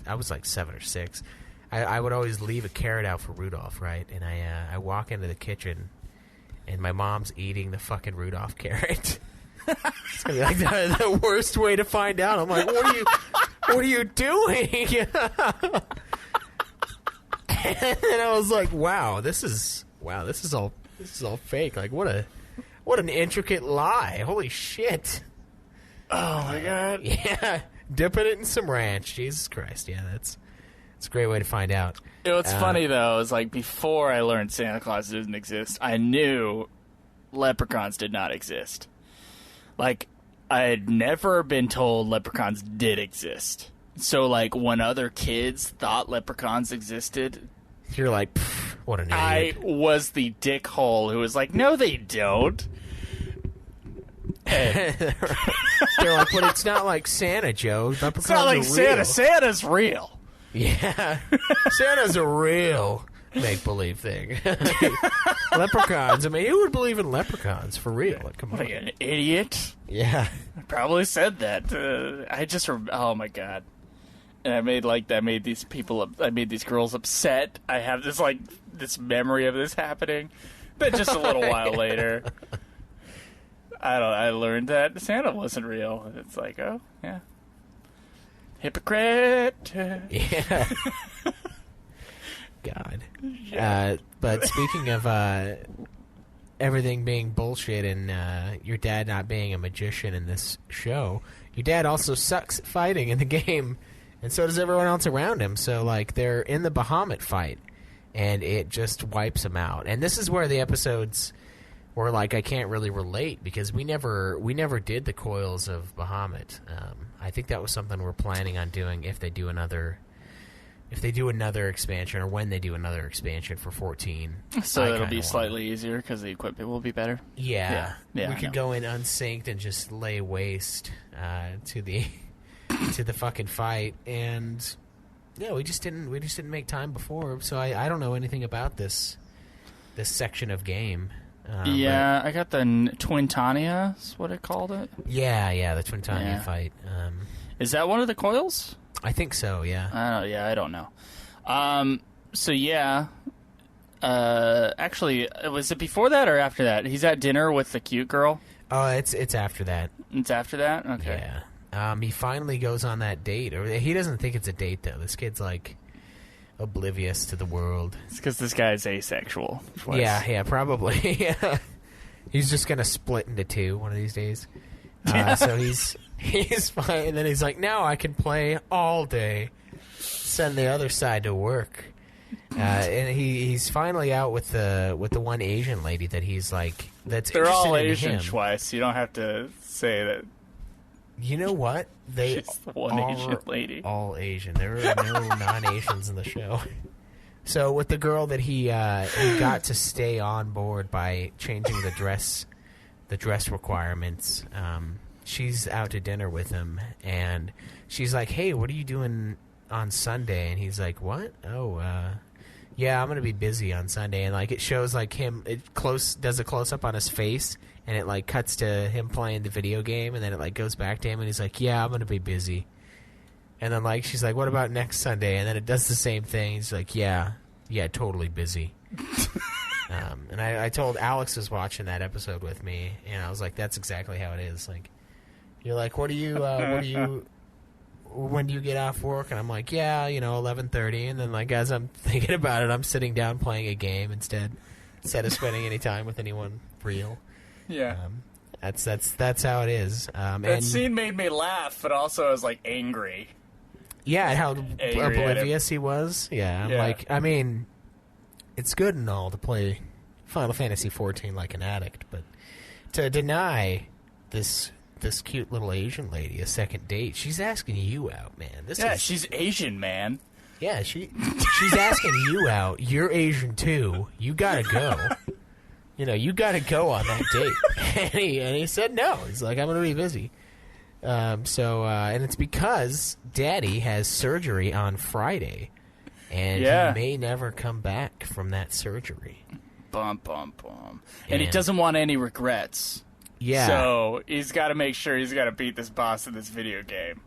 7 or 6. I would always leave a carrot out for Rudolph, right? And I walk into the kitchen, and my mom's eating the fucking Rudolph carrot. It's gonna be like the worst way to find out. I'm like, what are you doing? And then I was like, wow, this is all fake. Like, what an intricate lie. Holy shit. Oh my god. Yeah. Dipping it in some ranch. Jesus Christ. Yeah, it's a great way to find out. You know, what's funny, though, is like before I learned Santa Claus doesn't exist, I knew leprechauns did not exist. Like, I had never been told leprechauns did exist. So, like, when other kids thought leprechauns existed, you're like, what an idiot. I was the dickhole who was like, no, they don't. They're like, but it's not like Santa, Joe. Leprechauns it's not like Santa. Real. Santa's real. Yeah. Santa's a real make-believe thing. Leprechauns. I mean, who would believe in leprechauns for real? Like, come on. Like an idiot? Yeah. I probably said that. Oh my god. And I made these girls upset. I have this memory of this happening. But just a little while later, I learned that Santa wasn't real. And it's like, oh, yeah. Hypocrite. Yeah. God. But speaking of everything being bullshit and your dad not being a magician in this show, your dad also sucks at fighting in the game, and so does everyone else around him. So, like, they're in the Bahamut fight, and it just wipes him out. And this is where the episodes were like, I can't really relate, because we never did the coils of Bahamut. I think that was something we're planning on doing if they do another expansion, or when they do another expansion for 14. So it'll be slightly easier because the equipment will be better. Yeah. We could go in unsynced and just lay waste to the fucking fight. And yeah, we just didn't make time before. So I don't know anything about this section of game. I got the Twintania, is what it called it. Yeah, the Twintania fight. Is that one of the coils? I think so, yeah. I don't know. Actually, was it before that or after that? He's at dinner with the cute girl? Oh, it's after that. It's after that? Okay. Yeah. He finally goes on that date. Or he doesn't think it's a date, though. This kid's, like, oblivious to the world. It's because this guy's asexual. Twice. Yeah, probably. He's just going to split into two one of these days. So he's fine, and then he's like, now I can play all day. Send the other side to work. And he's finally out with the one Asian lady that he's like, that's they're interested all in Asian him. twice. You don't have to say that. You know what? They She's the one Asian lady. All Asian. There are no non-Asians in the show. So with the girl that he got to stay on board by changing the dress requirements. She's out to dinner with him, and she's like, hey, what are you doing on Sunday? And he's like, what? Oh, yeah, I'm going to be busy on Sunday. And, like, it shows, like, him, does a close-up on his face, and it, like, cuts to him playing the video game, and then it, like, goes back to him, and he's like, yeah, I'm going to be busy. And then, like, she's like, what about next Sunday? And then it does the same thing. He's like, yeah, totally busy. And I told Alex was watching that episode with me, and I was like, that's exactly how it is. Like, you're like, when do you get off work? And I'm like, yeah, 11:30. And then, like, as I'm thinking about it, I'm sitting down playing a game instead of spending any time with anyone real. Yeah. That's how it is. That scene made me laugh, but also I was, like, angry. Yeah, how oblivious he was. Yeah, I'm like, I mean, it's good and all to play Final Fantasy XIV like an addict, but to deny this cute little Asian lady a second date, she's asking you out, man. She's Asian, man. Yeah, she's asking you out. You're Asian too. You gotta go. You gotta go on that date. and he said no. He's like, I'm gonna be busy. And it's because Daddy has surgery on Friday, and he may never come back from that surgery. Bum, bum, bum. And he doesn't want any regrets. Yeah. So he's got to make sure he's got to beat this boss in this video game.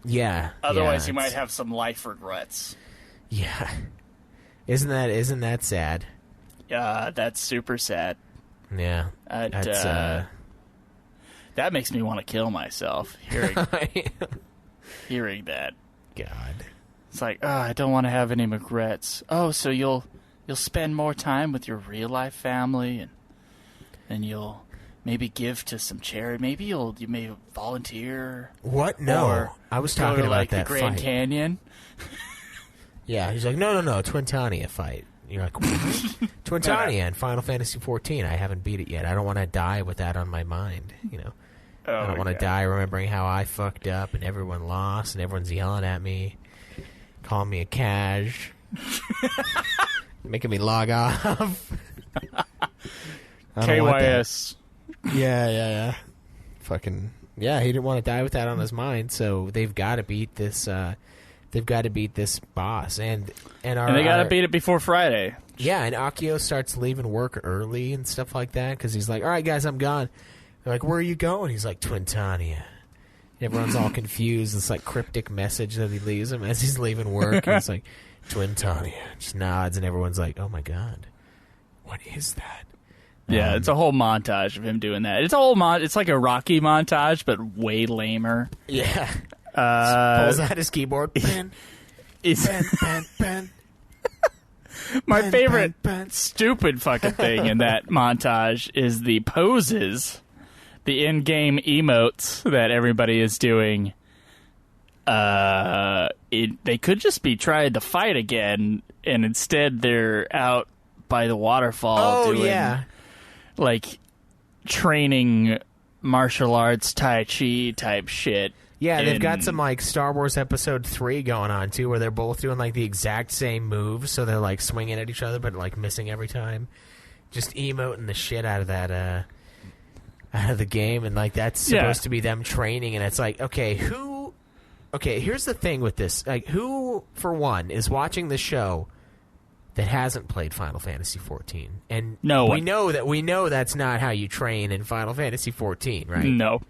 Yeah. Otherwise, he might have some life regrets. Yeah. Isn't that sad? Yeah, that's super sad. Yeah. That makes me want to kill myself. Hearing that. God. It's like, I don't want to have any regrets. Oh, so you'll spend more time with your real life family, and you'll maybe give to some charity. Maybe you may volunteer. What? No, I was talking about like that the Grand fight. Canyon. Yeah, he's like, no, Twintania fight. You're like, what? Twintania in Final Fantasy XIV. I haven't beat it yet. I don't want to die with that on my mind. I don't want to die remembering how I fucked up and everyone lost and everyone's yelling at me, calling me a cash, making me log off. KYS. Yeah. Fucking yeah. He didn't want to die with that on his mind, so they've got to beat this. They've got to beat this boss, and they got to beat it before Friday. Yeah, and Akio starts leaving work early and stuff like that because he's like, "All right, guys, I'm gone." They're like, "Where are you going?" He's like, "Twintania." Everyone's all confused. This like cryptic message that he leaves him as he's leaving work. And it's like, Twintania. Just nods, and everyone's like, "Oh my god, what is that?" Yeah, it's a whole montage of him doing that. It's a whole It's like a Rocky montage, but way lamer. Yeah. Pulls out his keyboard. Pen. Is pen. My favorite stupid fucking thing in that montage is the poses, the in-game emotes that everybody is doing. They could just be trying to fight again, and instead they're out by the waterfall doing like training martial arts, Tai Chi type shit. Yeah, they've got some like Star Wars Episode 3 going on too, where they're both doing like the exact same moves, so they're like swinging at each other but like missing every time. Just emoting the shit out of that out of the game, and like that's supposed to be them training, and it's like, okay, here's the thing with this. Like, who, for one, is watching the show that hasn't played Final Fantasy XIV? And we know that's not how you train in Final Fantasy XIV, right? No.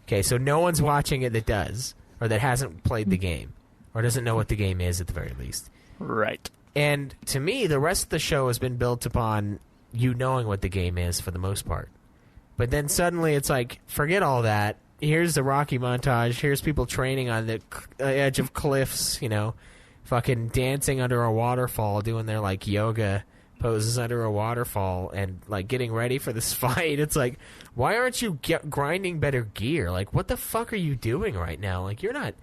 Okay, so no one's watching it that does, or that hasn't played the game, or doesn't know what the game is at the very least. Right. And to me, the rest of the show has been built upon you knowing what the game is for the most part. But then suddenly it's like, forget all that. Here's the Rocky montage. Here's people training on the edge of cliffs, you know, fucking dancing under a waterfall, doing their, like, yoga poses under a waterfall, and, like, getting ready for this fight. It's like, why aren't you grinding better gear? Like, what the fuck are you doing right now? Like, you're not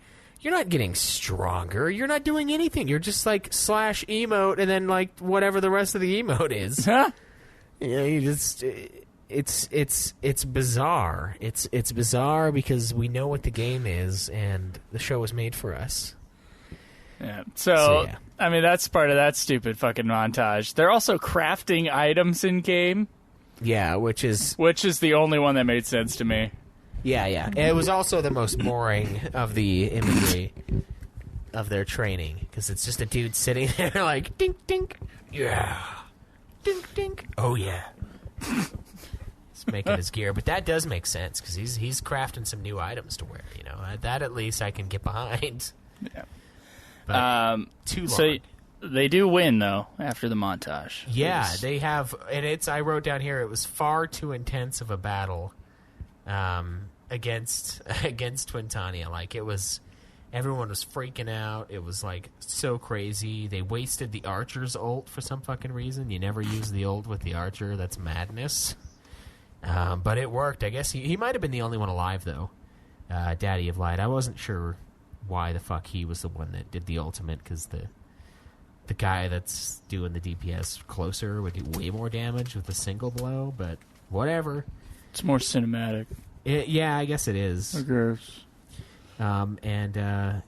getting stronger. You're not doing anything. You're just, like, slash emote and then, like, whatever the rest of the emote is. Huh? You know, you just... It's bizarre. It's bizarre because we know what the game is, and the show was made for us. Yeah. So yeah. I mean, that's part of that stupid fucking montage. They're also crafting items in game. Yeah, which is the only one that made sense to me. Yeah. It was also the most boring of the imagery of their training, because it's just a dude sitting there like, dink, dink, yeah, dink, dink, oh yeah. Making his gear, but that does make sense because he's crafting some new items to wear. You know, that at least I can get behind. Yeah. But too long. So they do win though after the montage. Yeah, they have, and I wrote down here it was far too intense of a battle against Twintania. Like, it was, everyone was freaking out. It was like so crazy. They wasted the archer's ult for some fucking reason. You never use the ult with the archer. That's madness. But it worked. I guess he might have been the only one alive, though. Daddy of Light. I wasn't sure why the fuck he was the one that did the ultimate, because the guy that's doing the DPS closer would do way more damage with a single blow, but whatever. It's more cinematic. Yeah, I guess it is. I guess.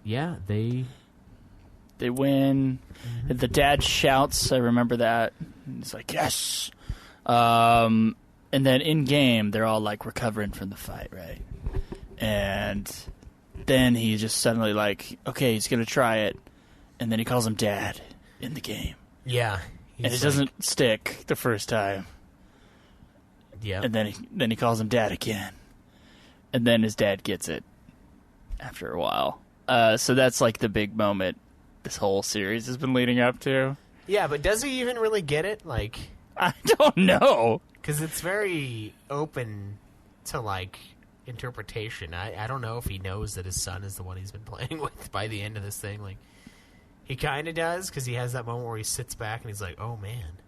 Yeah, they win. Mm-hmm. The dad shouts, I remember that. He's like, yes! And then in-game, they're all, like, recovering from the fight, right? And then he's just suddenly like, okay, he's going to try it. And then he calls him Dad in the game. Yeah. And it doesn't stick the first time. Yeah. And then he calls him Dad again. And then his dad gets it after a while. So that's, like, the big moment this whole series has been leading up to. Yeah, but does he even really get it? Like, I don't know. Because it's very open to, like, interpretation. I don't know if he knows that his son is the one he's been playing with by the end of this thing. Like, he kind of does, because he has that moment where he sits back and he's like, oh, man.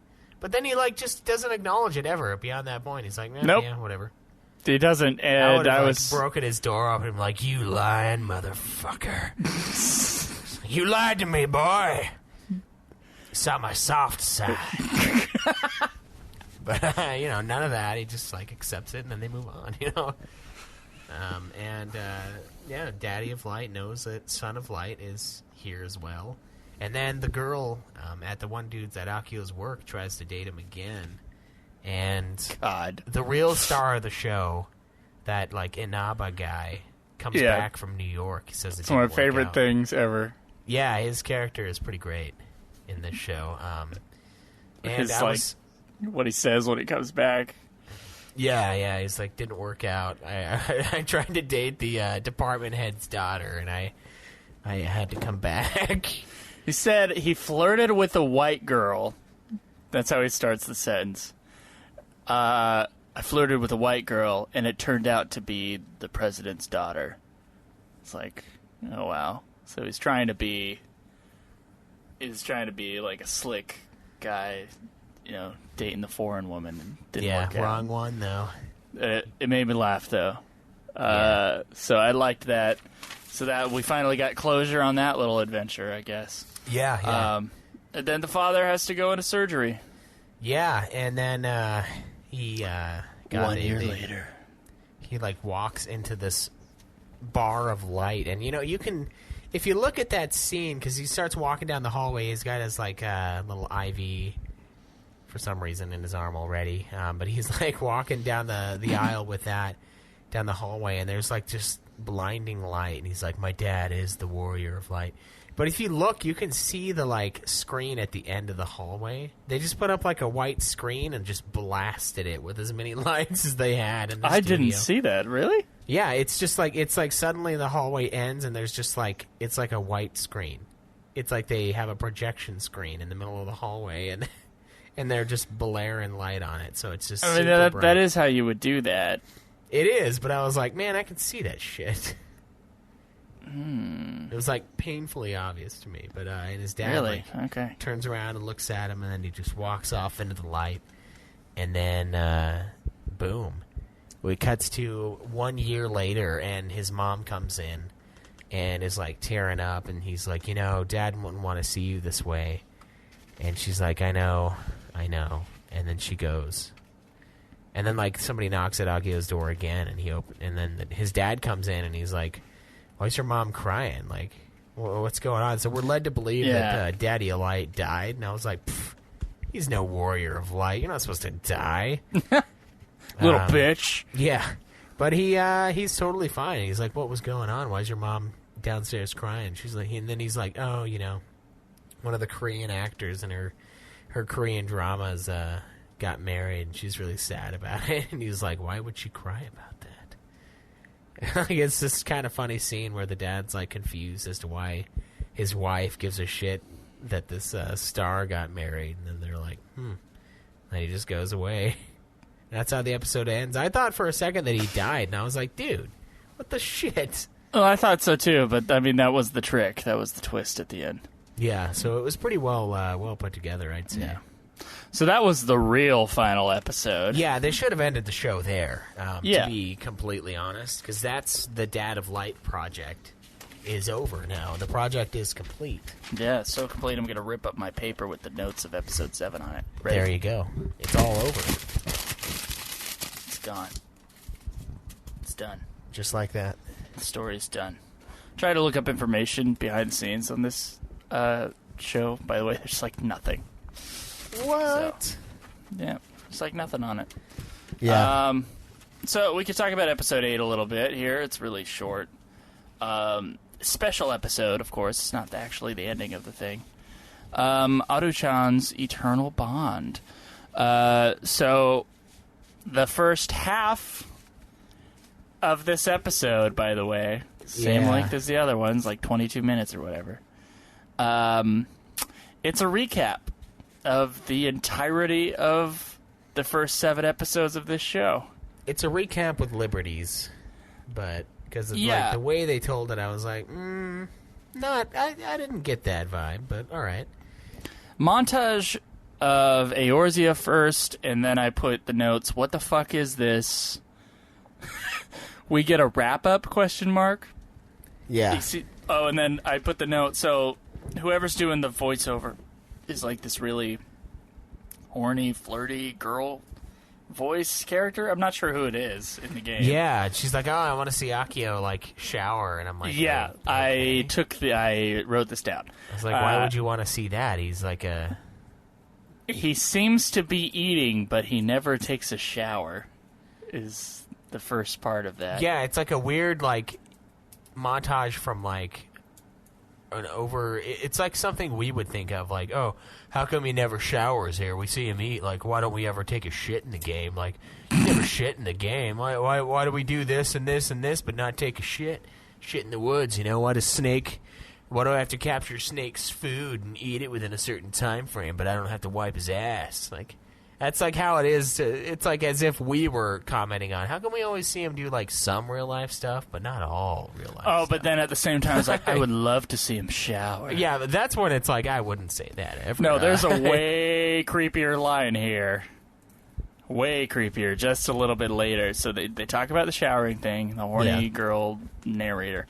But then he, like, just doesn't acknowledge it ever beyond that point. He's like, nope. Yeah, whatever. He doesn't, and I was... broken his door open and like, you lying motherfucker. You lied to me, boy. You saw my soft side. But, none of that. He just, like, accepts it, and then they move on, Daddy of Light knows that Son of Light is here as well. And then the girl at the one dude's at Akio's work tries to date him again. And God, the real star of the show, that, like, Inaba guy, comes back from New York. He says it's one of my favorite things ever. Yeah, his character is pretty great in this show. And what he says when he comes back. Yeah, he's like, didn't work out. I tried to date the department head's daughter, and I had to come back. He said he flirted with a white girl. That's how he starts the sentence. I flirted with a white girl, and it turned out to be the president's daughter. It's like, oh wow. So he's trying to be like a slick guy, dating the foreign woman and didn't work out. Yeah, wrong one though. It made me laugh though. So I liked that. So that we finally got closure on that little adventure, I guess. Yeah. And then the father has to go into surgery. Yeah, and then he 1 year later, he walks into this bar of light, and you can, if you look at that scene, because he starts walking down the hallway. He's got his a little IV for some reason in his arm already, but he's walking down the aisle with that down the hallway, and there's just blinding light, and he's like, my dad is the warrior of light. But if you look, you can see the screen at the end of the hallway. They just put up a white screen and just blasted it with as many lights as they had in the I studio. didn't see that, really? Yeah, it's just it's suddenly the hallway ends and there's just it's a white screen. It's they have a projection screen in the middle of the hallway, and they're just blaring light on it. So it's just super bright. That is how you would do that. It is, but I was like, man, I can see that shit. It was painfully obvious to me, but and his dad really? Okay. turns around and looks at him, and then he just walks off into the light, and then boom, it cuts to 1 year later, and his mom comes in and is tearing up, and he's like, Dad wouldn't want to see you this way, and she's like, I know, and then she goes. And then somebody knocks at Akio's door again, and then his dad comes in, and he's like, why is your mom crying? What's going on? So we're led to believe that Daddy Light died, and I was like, he's no warrior of light. You're not supposed to die. Little bitch. Yeah. But he's totally fine. He's like, what was going on? Why is your mom downstairs crying? She's like, and then he's like, oh, one of the Korean actors in her Korean dramas got married, and she's really sad about it. And he was like, why would she cry about that? It's this kind of funny scene where the dad's confused as to why his wife gives a shit that this star got married, and then they're like, and he just goes away. That's how the episode ends. I thought for a second that he died, and I was like, dude, what the shit? Oh, I thought so too, but that was the trick. That was the twist at the end. Yeah, so it was pretty well put together, I'd say. Yeah. So that was the real final episode. Yeah, they should have ended the show there, to be completely honest, because that's the Dad of Light project is over now. The project is complete. Yeah, it's so complete I'm going to rip up my paper with the notes of episode 7 on it. Ready? There you go. It's all over. It's gone. It's done. Just like that. The story's done. Try to look up information behind the scenes on this show. By the way, there's nothing. What? So, yeah, it's nothing on it. Yeah. So we could talk about episode 8 a little bit here. It's really short. Special episode, of course. It's not actually the ending of the thing. Aru-chan's Eternal Bond. So the first half of this episode, by the way, same length as the other ones, 22 minutes or whatever. It's a recap of the entirety of the first 7 episodes of this show. It's a recap with liberties, but because of the way they told it, I was like, I didn't get that vibe, but all right. Montage of Eorzea first, and then I put the notes, what the fuck is this? We get a wrap-up, ? Yeah. And then I put the note, so whoever's doing the voiceover is this really horny, flirty girl voice character. I'm not sure who it is in the game. Yeah, she's like, oh, I want to see Akio shower, and I'm like, yeah, oh, okay. I wrote this down. I was like, why would you want to see that? He's he seems to be eating, but he never takes a shower. Is the first part of that? Yeah, it's a weird montage from it's something we would think of, oh, how come he never showers here? We see him eat. Why don't we ever take a shit in the game? You never shit in the game. Why do we do this and this and this, but not take a shit? Shit in the woods, Why do I have to capture Snake's food and eat it within a certain time frame, but I don't have to wipe his ass? That's like how it is. It's like as if we were commenting on how come we always see him do like some real life stuff, but not all real life. Oh, stuff. but then at the same time, it's like I would love to see him shower. Yeah, but that's when it's like I wouldn't say that ever. No, there's a way creepier line here. Way creepier, just a little bit later. So they talk about the showering thing, the horny girl narrator.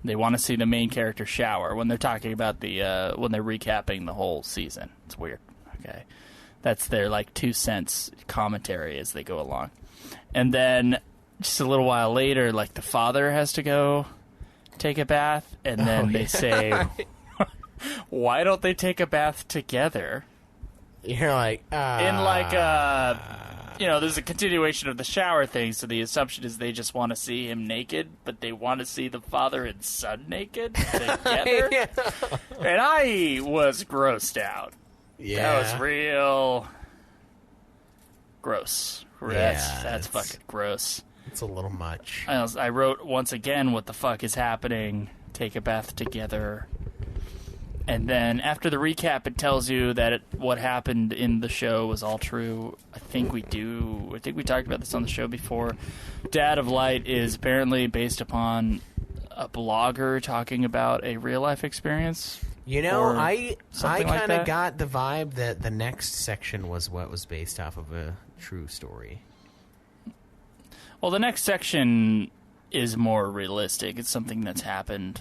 They want to see the main character shower when they're talking about when they're recapping the whole season. It's weird. Okay. That's their, 2 cents commentary as they go along. And then, just a little while later, the father has to go take a bath, and then they say, why don't they take a bath together? You're like, there's a continuation of the shower thing, so the assumption is they just want to see him naked, but they want to see the father and son naked together? Yeah. And I was grossed out. Yeah. That was real gross. That's fucking gross. It's a little much. I wrote, once again, what the fuck is happening? Take a bath together. And then after the recap, it tells you that what happened in the show was all true. I think we talked about this on the show before. Dad of Light is apparently based upon a blogger talking about a real-life experience. I kind of like got the vibe that the next section was what was based off of a true story. Well, the next section is more realistic. It's something that's happened.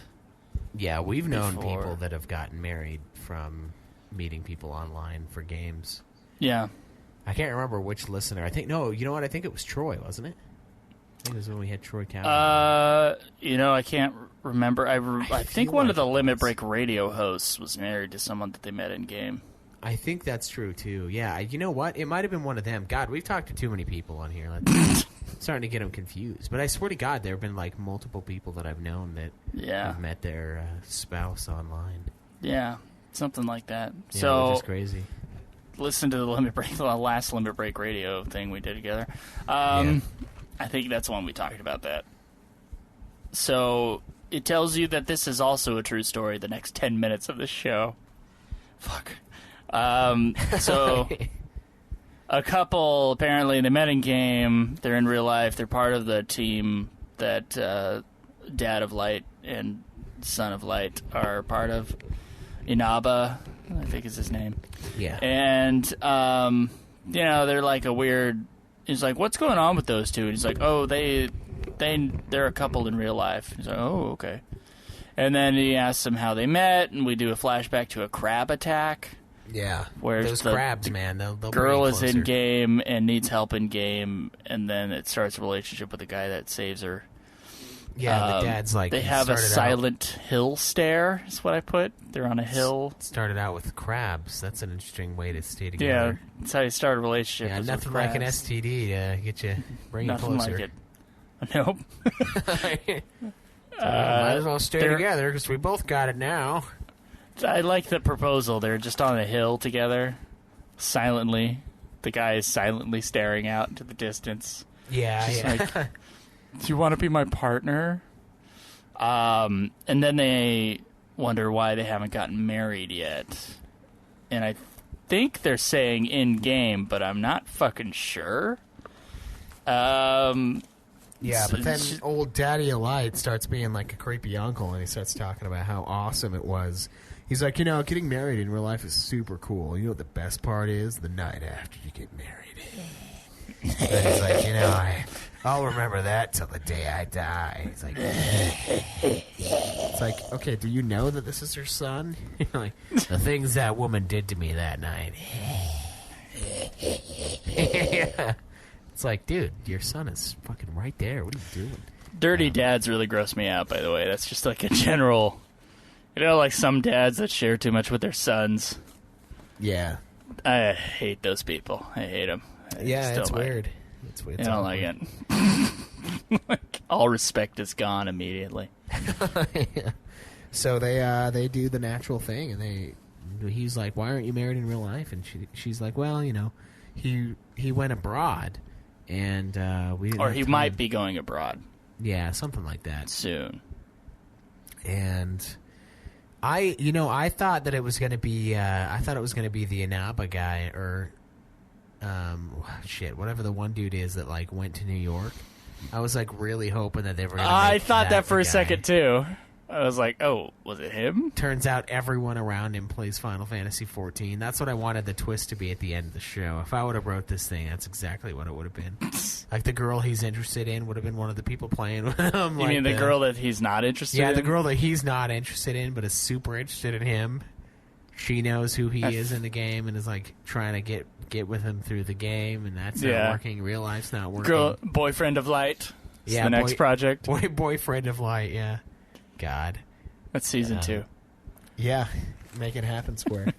Yeah, we've known before. people that have gotten married from meeting people online for games. Yeah. I can't remember which listener. I think it was Troy, wasn't it? I think it was when we had Troy Calvin. I can't remember. I think one of the Limit Break radio hosts was married to someone that they met in game. I think that's true too. Yeah, you know what? It might have been one of them. God, we've talked to too many people on here. Starting to get them confused. But I swear to God, there have been multiple people that I've known that have met their spouse online. Yeah, something like that. Yeah, so which is crazy. Listen to the last Limit Break radio thing we did together. I think that's when we talked about that. So it tells you that this is also a true story. The next 10 minutes of the show. Fuck. So a couple, apparently, they met in game. They're in real life. They're part of the team that Dad of Light and Son of Light are part of. Inaba, I think is his name. Yeah. And, they're like a weird... He's like, what's going on with those two? And he's like, oh, they're a couple in real life. He's like, oh, okay. And then he asks them how they met, and we do a flashback to a crab attack. Yeah, where those crabs, man. They'll girl bring is closer. in game and needs help in game, and then it starts a relationship with the guy that saves her. Yeah, the dad's like... They have a silent hill stare, is what I put. They're on a hill. Started out with crabs. That's an interesting way to stay together. Yeah, that's how you start a relationship. Yeah, nothing like an STD to get you, bring you closer. Nothing like it. Nope. Might as well stay together because we both got it now. I like the proposal. They're just on a hill together, silently. The guy is silently staring out into the distance. Yeah, yeah. Do you want to be my partner? And then they wonder why they haven't gotten married yet. And I think they're saying in-game, but I'm not fucking sure. Yeah, but then old Daddy Alight starts being like a creepy uncle, and he starts talking about how awesome it was. He's like, getting married in real life is super cool. You know what the best part is? The night after you get married. And he's like, I'll remember that till the day I die. He's like, it's like, okay, do you know that this is her son? Like, the things that woman did to me that night. Yeah. It's like, dude, your son is fucking right there. What are you doing? Dirty dads really gross me out, by the way. That's just like a general... like some dads that share too much with their sons. Yeah. I hate those people. I hate them. Yeah, it's weird. It's weird. I don't like it. All respect is gone immediately. Yeah. So they do the natural thing, and he's like, "Why aren't you married in real life?" And she's like, "Well, he went abroad, and we didn't or have he time." might be going abroad. Yeah, something like that soon. And I thought that it was going to be I thought it was going to be the Inaba guy, or whatever the one dude is that like went to New York. I was like really hoping that they were. I thought that for a second too. I was like, oh, was it him? Turns out everyone around him plays Final Fantasy XIV. That's what I wanted the twist to be at the end of the show. If I would have wrote this thing, that's exactly what it would have been. Like the girl he's interested in would have been one of the people playing with him. You mean the girl that he's not interested in? Yeah, the girl that he's not interested in but is super interested in him. She knows who he is in the game and is like trying to get with him through the game, and that's not working. Real life's not working. Girl, boyfriend of light. The next project. Boyfriend of light. Yeah. God. That's season 2. Yeah. Make it happen, Square.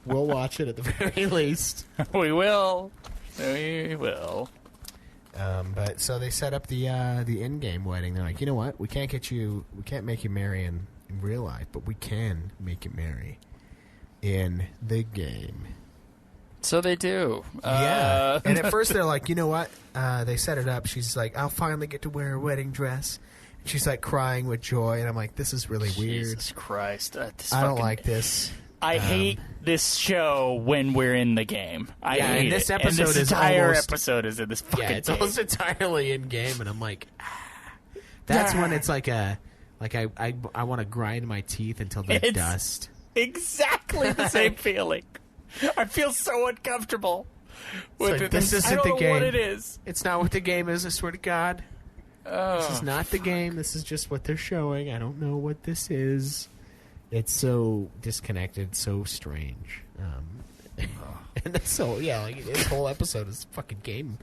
We'll watch it at the very least. We will. We will. But so they set up the in-game wedding. They're like, you know what? We can't make you marry in real life, but we can make you marry in the game. So they do. Yeah. And at first they're like, you know what? They set it up. She's like, I'll finally get to wear a wedding dress. She's like crying with joy, and I'm like, this is really weird. Jesus Christ. I don't like this. I hate this show when we're in the game. I hate and this it. episode and this is entire almost, episode is in this fucking game. It's almost entirely in game, and I'm like, that's when it's like I want to grind my teeth until they're dust. Exactly the same feeling. I feel so uncomfortable with it. This isn't the game. I don't know what it is. It's not what the game is, I swear to God. This is not the game. This is just what they're showing. I don't know what this is. It's so disconnected, so strange. And so like this whole episode is fucking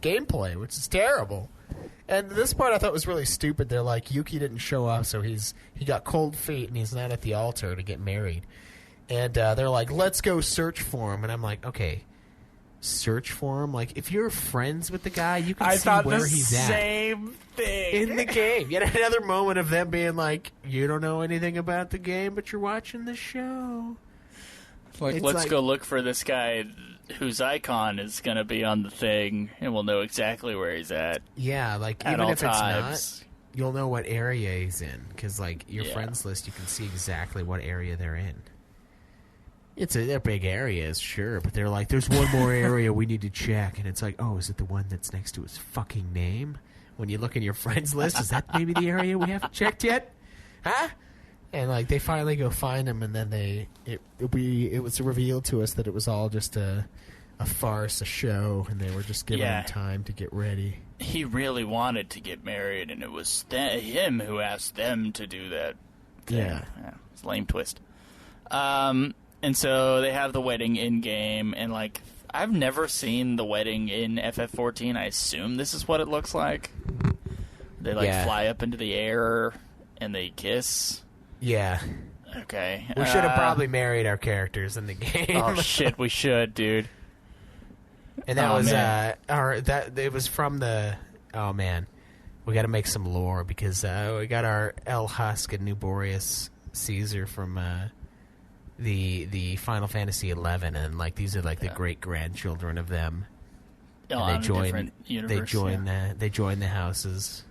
gameplay, which is terrible. And this part I thought was really stupid. They're like, Yuki didn't show up, so he got cold feet and he's not at the altar to get married. And they're like, let's go search for him. And I'm like, okay. Search for him. Like, if you're friends with the guy, you can see where he's at. Same thing in the game. Yet another moment of them being like, you don't know anything about the game, but you're watching the show. Like, let's go look for this guy whose icon is going to be on the thing, and we'll know exactly where he's at. Yeah, like, even if times. It's not, you'll know what area he's in. Because, like, your friends list, you can see exactly what area they're in. They're big areas, sure, but they're like, there's one more area we need to check, and it's like, oh, is it the one that's next to his fucking name? When you look in your friends list, is that maybe the area we haven't checked yet? Huh? And like they finally go find him, and then it was revealed to us that it was all just a farce, a show, and they were just giving him time to get ready. He really wanted to get married, and it was him who asked them to do that thing. Yeah. It's a lame twist. And so they have the wedding in-game, and, like, I've never seen the wedding in FF14. I assume this is what it looks like. They, like, fly up into the air, and they kiss. Yeah. Okay. We should have probably married our characters in the game. Oh, shit, we should, dude. And that it was from the... Oh, man. We got to make some lore, because we got our El Husk and New Boreas Caesar from... the Final Fantasy XI, and like these are like the great grandchildren of them. And they join the houses.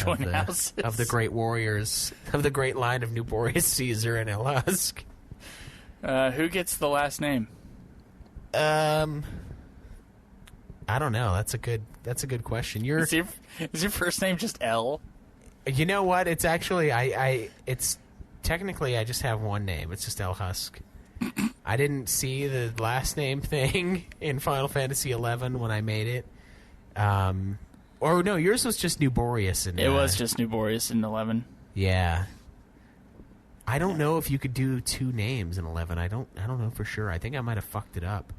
Of the great warriors of the great line of New Boreas Caesar and El Husk. Who gets the last name? I don't know. That's a good question. Is your first name just L? You know what? It's actually it's. Technically, I just have one name. It's just El Husk. I didn't see the last name thing in Final Fantasy XI when I made it. Or no, yours was just New Boreas. It was just New Boreas in 11. Yeah. I don't know if you could do two names in 11. I don't know for sure. I think I might have fucked it up.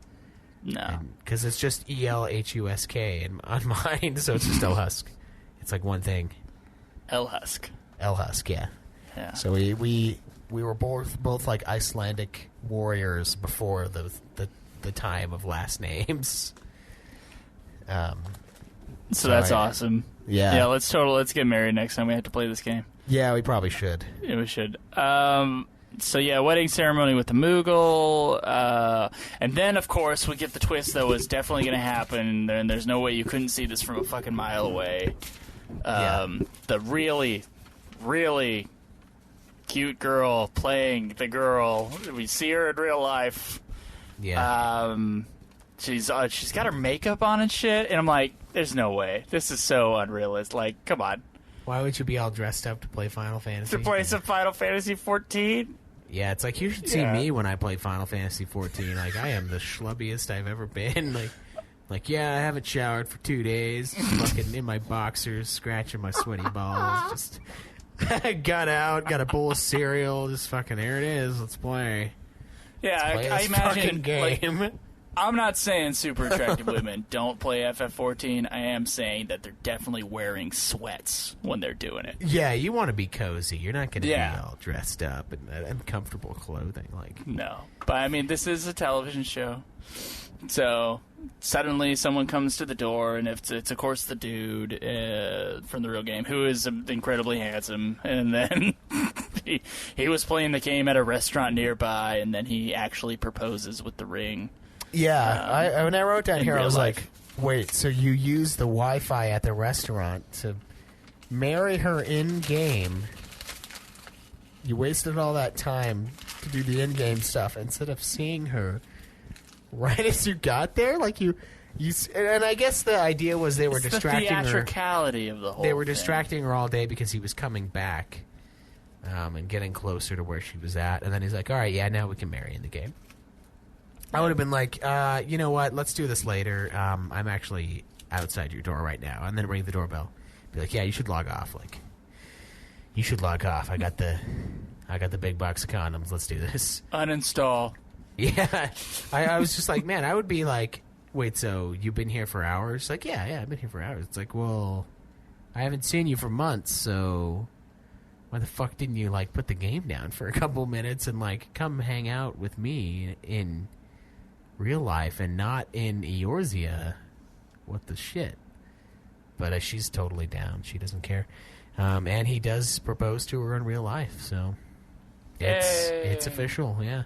No. Because it's just ELHUSK on mine, so it's just El Husk. It's like one thing. El Husk. El Husk, yeah. Yeah. So we were both like Icelandic warriors before the time of last names. So that's awesome. Yeah. Yeah, let's get married next time we have to play this game. Yeah, we probably should. Yeah, we should. So yeah, wedding ceremony with the Moogle, and then of course we get the twist that was definitely going to happen, and there's no way you couldn't see this from a fucking mile away. The really, really cute girl playing the girl. We see her in real life. Yeah. she's got her makeup on and shit, and I'm like, there's no way. This is so unrealistic. Like, come on. Why would you be all dressed up to play Final Fantasy? To play some Final Fantasy 14? Yeah, it's like, you should see me when I play Final Fantasy 14. Like, I am the schlubbiest I've ever been. Like, yeah, I haven't showered for 2 days. Fucking in my boxers, scratching my sweaty balls. Just got out, got a bowl of cereal. Just fucking, there it is. Let's play. Yeah, I imagine. Game. Like, I'm not saying super attractive women don't play FF14. I am saying that they're definitely wearing sweats when they're doing it. Yeah, you want to be cozy. You're not going to be all dressed up and comfortable clothing. Like, no. But, I mean, this is a television show. So, suddenly someone comes to the door, and it's of course, the dude from the real game, who is incredibly handsome. And then he was playing the game at a restaurant nearby, and then he actually proposes with the ring. Yeah, when I wrote down here, I was like, wait, so you use the Wi-Fi at the restaurant to marry her in-game? You wasted all that time to do the in-game stuff instead of seeing her right as you got there? Like, you and I guess the idea was they were distracting her. The theatricality of the whole They were distracting her all day because he was coming back and getting closer to where she was at. And then he's like, all right, yeah, now we can marry in the game. I would have been like, you know what? Let's do this later. I'm actually outside your door right now. And then ring the doorbell. Be like, yeah, you should log off. Like, you should log off. I got the big box of condoms. Let's do this. Uninstall. Yeah. I was just like, man, I would be like, wait, so you've been here for hours? Like, yeah, I've been here for hours. It's like, well, I haven't seen you for months, so why the fuck didn't you, like, put the game down for a couple minutes and, like, come hang out with me in real life and not in Eorzea? What the shit? But she's totally down. She doesn't care. And he does propose to her in real life, so it's official, yeah.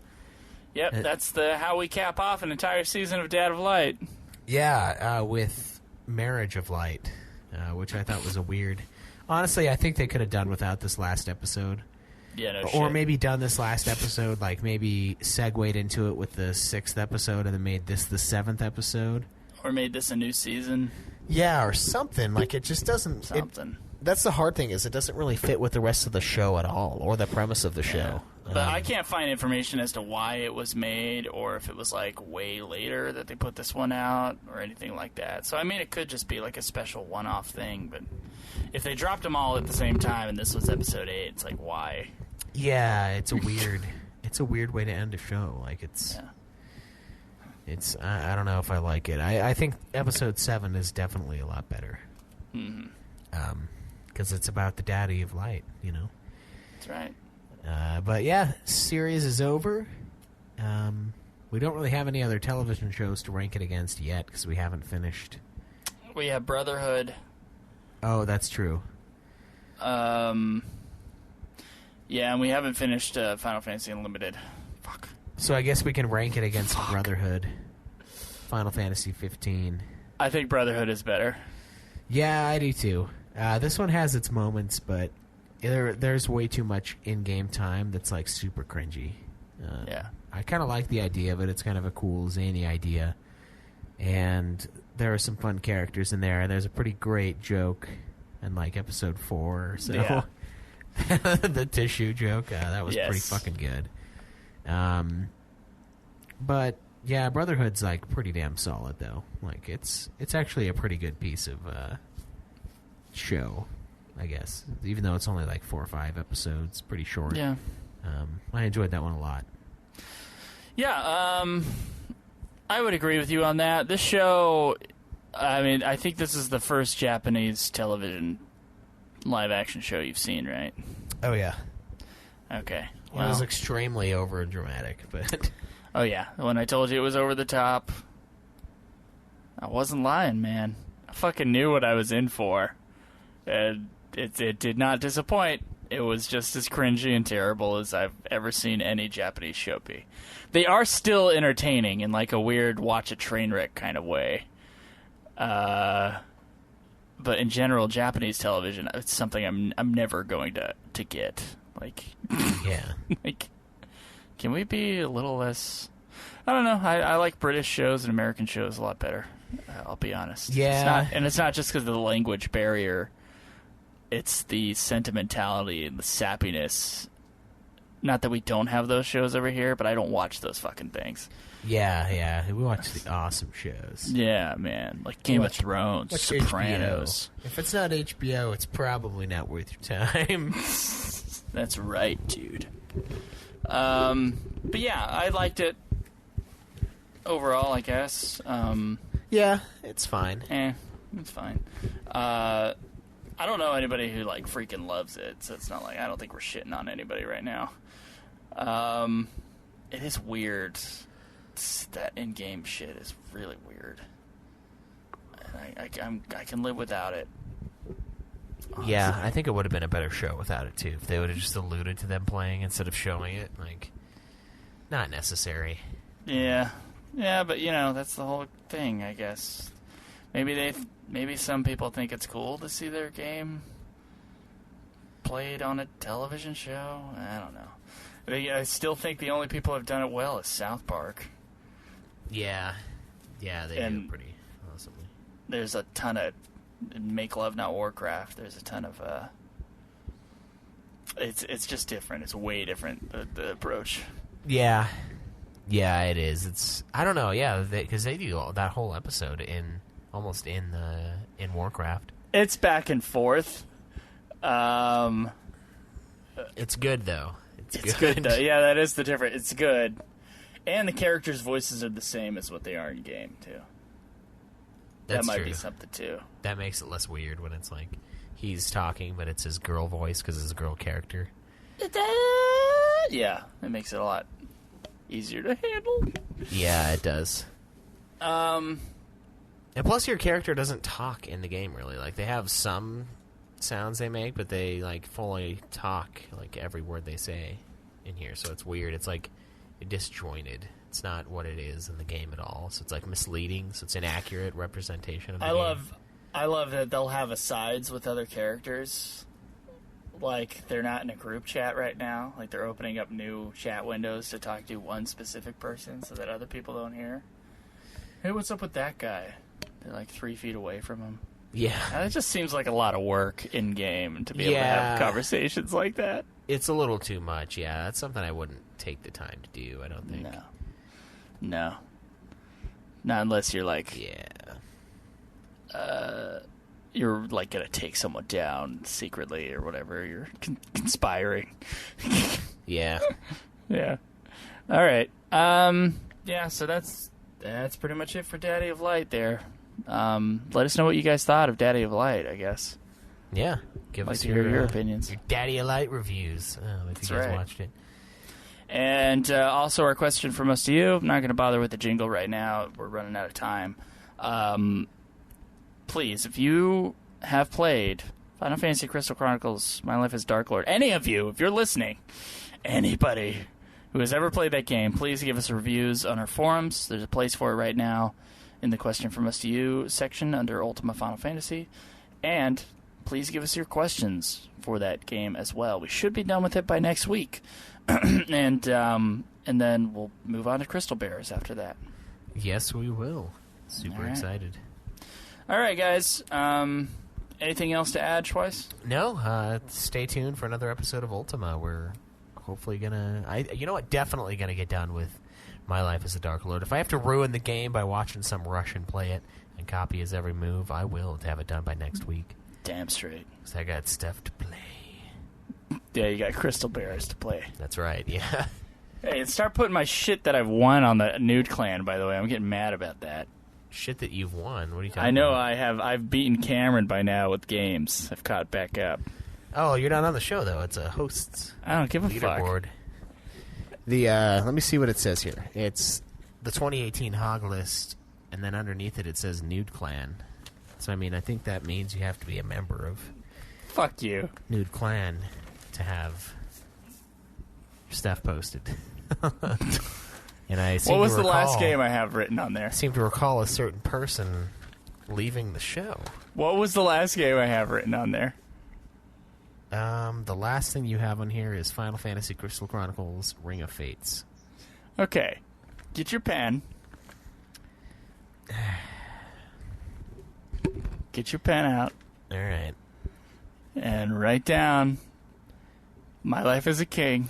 Yep, that's how we cap off an entire season of Dad of Light. Yeah, with Marriage of Light, which I thought was a weird... Honestly, I think they could have done without this last episode. Yeah, no or shit. Maybe done this last episode, like maybe segued into it with the 6th episode and then made this the 7th episode. Or made this a new season. Yeah, or something. Like, it just doesn't... Something. That's the hard thing, is it doesn't really fit with the rest of the show at all, or the premise of the show. But I can't find information as to why it was made, or if it was, like, way later that they put this one out, or anything like that. So, I mean, it could just be, like, a special one-off thing, but if they dropped them all at the same time and this was episode 8, it's like, why? Yeah, it's a weird way to end a show. Like, I don't know if I like it. I think episode 7 is definitely a lot better. Mm-hmm. Because it's about the daddy of Light, you know? That's right. But yeah, series is over. We don't really have any other television shows to rank it against yet because we haven't finished. We have Brotherhood. Oh, that's true. Yeah, and we haven't finished Final Fantasy Unlimited. Fuck. So I guess we can rank it against Brotherhood. Final Fantasy 15. I think Brotherhood is better. Yeah, I do too. This one has its moments, but there's way too much in-game time that's like super cringy. Yeah. I kind of like the idea of it. It's kind of a cool, zany idea. And there are some fun characters in there. There's a pretty great joke in like episode 4 or so. Yeah. The tissue joke. That was pretty fucking good. But yeah, Brotherhood's like pretty damn solid though. Like it's actually a pretty good piece of show, I guess. Even though it's only like 4 or 5 episodes, pretty short. Yeah. I enjoyed that one a lot. Yeah, I would agree with you on that. This show, I mean, I think this is the first Japanese television live-action show you've seen, right? Oh, yeah. Okay. Well, it was extremely over-dramatic, but... Oh, yeah. When I told you it was over the top, I wasn't lying, man. I fucking knew what I was in for. And it did not disappoint. It was just as cringy and terrible as I've ever seen any Japanese show be. They are still entertaining in like a weird watch a train wreck kind of way. But in general, Japanese television, it's something I'm never going to get. Like, yeah. Like, can we be a little less I don't know. I like British shows and American shows a lot better. I'll be honest. Yeah. It's not just because of the language barrier. It's the sentimentality and the sappiness. Not that we don't have those shows over here, but I don't watch those fucking things. Yeah. We watch the awesome shows. Yeah, man. Like Game of Thrones, Sopranos. HBO. If it's not HBO, it's probably not worth your time. That's right, dude. But yeah, I liked it overall, I guess. Yeah, it's fine. It's fine. I don't know anybody who like freaking loves it, so it's not like I don't think we're shitting on anybody right now. It is weird. That in-game shit is really weird. And I can live without it. Honestly. Yeah, I think it would have been a better show without it too. If they would have just alluded to them playing instead of showing it, like, not necessary. Yeah, but that's the whole thing, I guess. Maybe some people think it's cool to see their game played on a television show. I don't know. I still think the only people who have done it well is South Park. Yeah, they do pretty awesomely. There's a ton of Make Love Not Warcraft. There's a ton of it's just different. It's way different, the approach. Yeah, it is. I don't know. Yeah, because they do that whole episode in Warcraft. It's back and forth. It's good though. It's good though. Yeah, that is the difference. It's good, and the characters' voices are the same as what they are in game too. That might be something too. That makes it less weird when it's like he's talking, but it's his girl voice because it's a girl character. Yeah, it makes it a lot easier to handle. Yeah, it does. And plus, your character doesn't talk in the game really. Like they have some sounds they make, but they like fully talk like every word they say in here. So it's weird. It's like disjointed. It's not what it is in the game at all. So it's like misleading. So it's inaccurate representation of the game. I love that they'll have asides with other characters. Like they're not in a group chat right now. Like they're opening up new chat windows to talk to one specific person so that other people don't hear. Hey, what's up with that guy? They're like 3 feet away from him. Yeah. It just seems like a lot of work in game to be able to have conversations like that. It's a little too much, yeah. That's something I wouldn't take the time to do, I don't think. No. Not unless you're like... Yeah. You're like going to take someone down secretly or whatever. You're conspiring. Yeah. Yeah. All right. Yeah, so that's pretty much it for Daddy of Light there. Let us know what you guys thought of Daddy of Light, I guess. Yeah. Give us your opinions. Your Daddy of Light reviews, if you guys watched it. And also our question from us to you. I'm not going to bother with the jingle right now. We're running out of time. Please, if you have played Final Fantasy Crystal Chronicles, My Life as Dark Lord, any of you, if you're listening, anybody who has ever played that game, please give us reviews on our forums. There's a place for it right now in the question from us to you section under Ultima Final Fantasy. And please give us your questions for that game as well. We should be done with it by next week. And then we'll move on to Crystal Bears after that. Yes, we will. Super excited. All right, guys. Anything else to add, Schweiss? No. Stay tuned for another episode of Ultima. We're hopefully definitely gonna get done with My Life as a Dark Lord. If I have to ruin the game by watching some Russian play it and copy his every move, I will to have it done by next week. Damn straight. Because I got stuff to play. Yeah, you got Crystal Bears to play. That's right, yeah. Hey, start putting my shit that I've won on the Nude Clan, by the way. I'm getting mad about that. Shit that you've won? What are you talking about? I know I have. I've beaten Cameron by now with games. I've caught back up. Oh, you're not on the show, though. It's a host's I don't give a leaderboard. Fuck. Let me see what it says here. It's the 2018 Hog List, and then underneath it says Nude Clan. So, I mean, I think that means you have to be a member of... Fuck you. Nude Clan to have stuff posted. And I seem what was to the recall, last game I have written on there? I seem to recall a certain person leaving the show. What was the last game I have written on there? The last thing you have on here is Final Fantasy Crystal Chronicles Ring of Fates. Okay. Get your pen. Get your pen out. All right. And write down My Life as a King.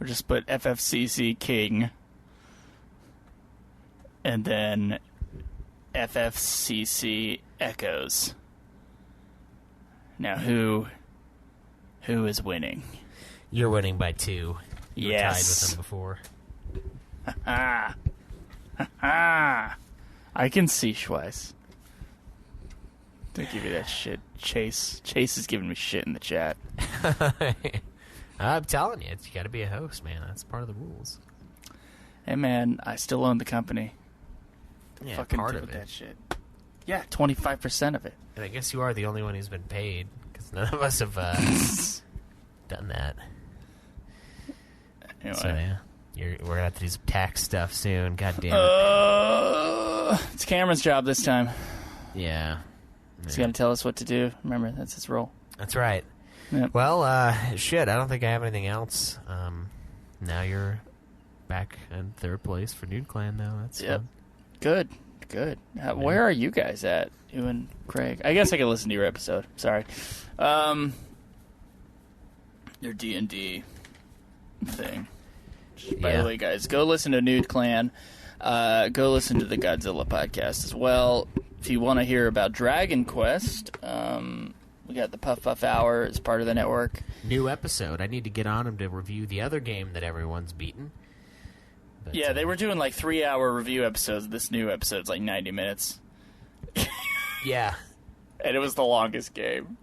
Or just put FFCC King. And then FFCC Echoes. Now who is winning? You're winning by 2. You were tied with them before. Ha ha! I can see Schweiss. Don't give you that shit. Chase is giving me shit in the chat. I'm telling you, you got to be a host, man. That's part of the rules. Hey, man, I still own the company. Yeah, fucking part deal of with it. that shit. Yeah, 25% of it. And I guess you are the only one who's been paid, because none of us have done that. Anyway. So, yeah. We're going to have to do some tax stuff soon. God damn it. It's Cameron's job this time. Yeah. He's got to tell us what to do. Remember, that's his role. That's right. Yep. Well, shit, I don't think I have anything else. Now you're back in 3rd place for Nude Clan, though. That's fun. Good. Where are you guys at? You and Craig? I guess I can listen to your episode. Sorry. Your D&D thing. By the way, guys, go listen to Nude Clan. Go listen to the Godzilla podcast as well. If you want to hear about Dragon Quest, we got the Puff Puff Hour as part of the network. New episode. I need to get on him to review the other game that everyone's beaten. But, yeah, they were doing like 3-hour review episodes. This new episode's like 90 minutes. Yeah. And it was the longest game.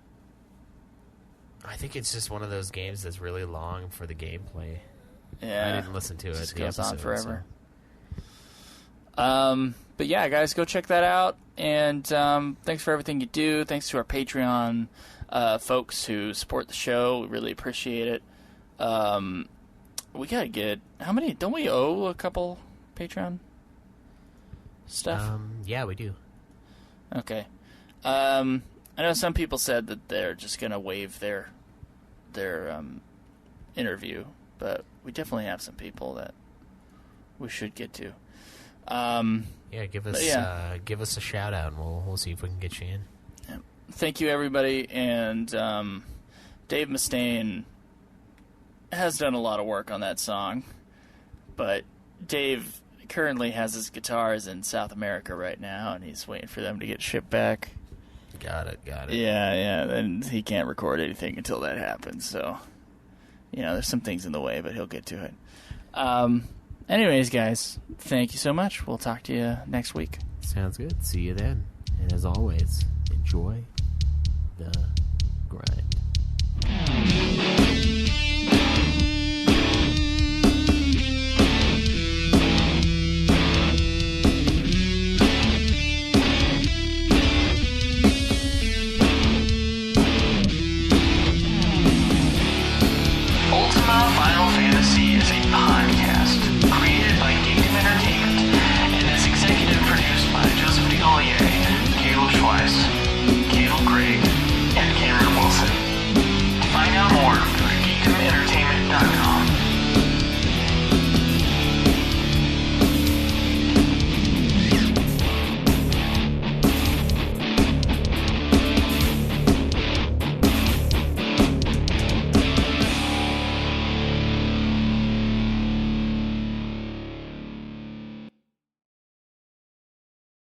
I think it's just one of those games that's really long for the gameplay. Yeah. I didn't listen to it. Just the goes on episode, forever. So. But yeah, guys, go check that out. And thanks for everything you do. Thanks to our Patreon folks who support the show. We really appreciate it. We gotta get how many? Don't we owe a couple Patreon stuff? Yeah, we do. Okay. I know some people said that they're just gonna waive their interview, but we definitely have some people that we should get to. Yeah, give us a shout out, and we'll see if we can get you in. Yeah. Thank you, everybody, and Dave Mustaine has done a lot of work on that song, but Dave currently has his guitars in South America right now, and he's waiting for them to get shipped back. Got it. Yeah, and he can't record anything until that happens, so, there's some things in the way, but he'll get to it. Anyways, guys, thank you so much. We'll talk to you next week. Sounds good. See you then. And as always, enjoy the grind.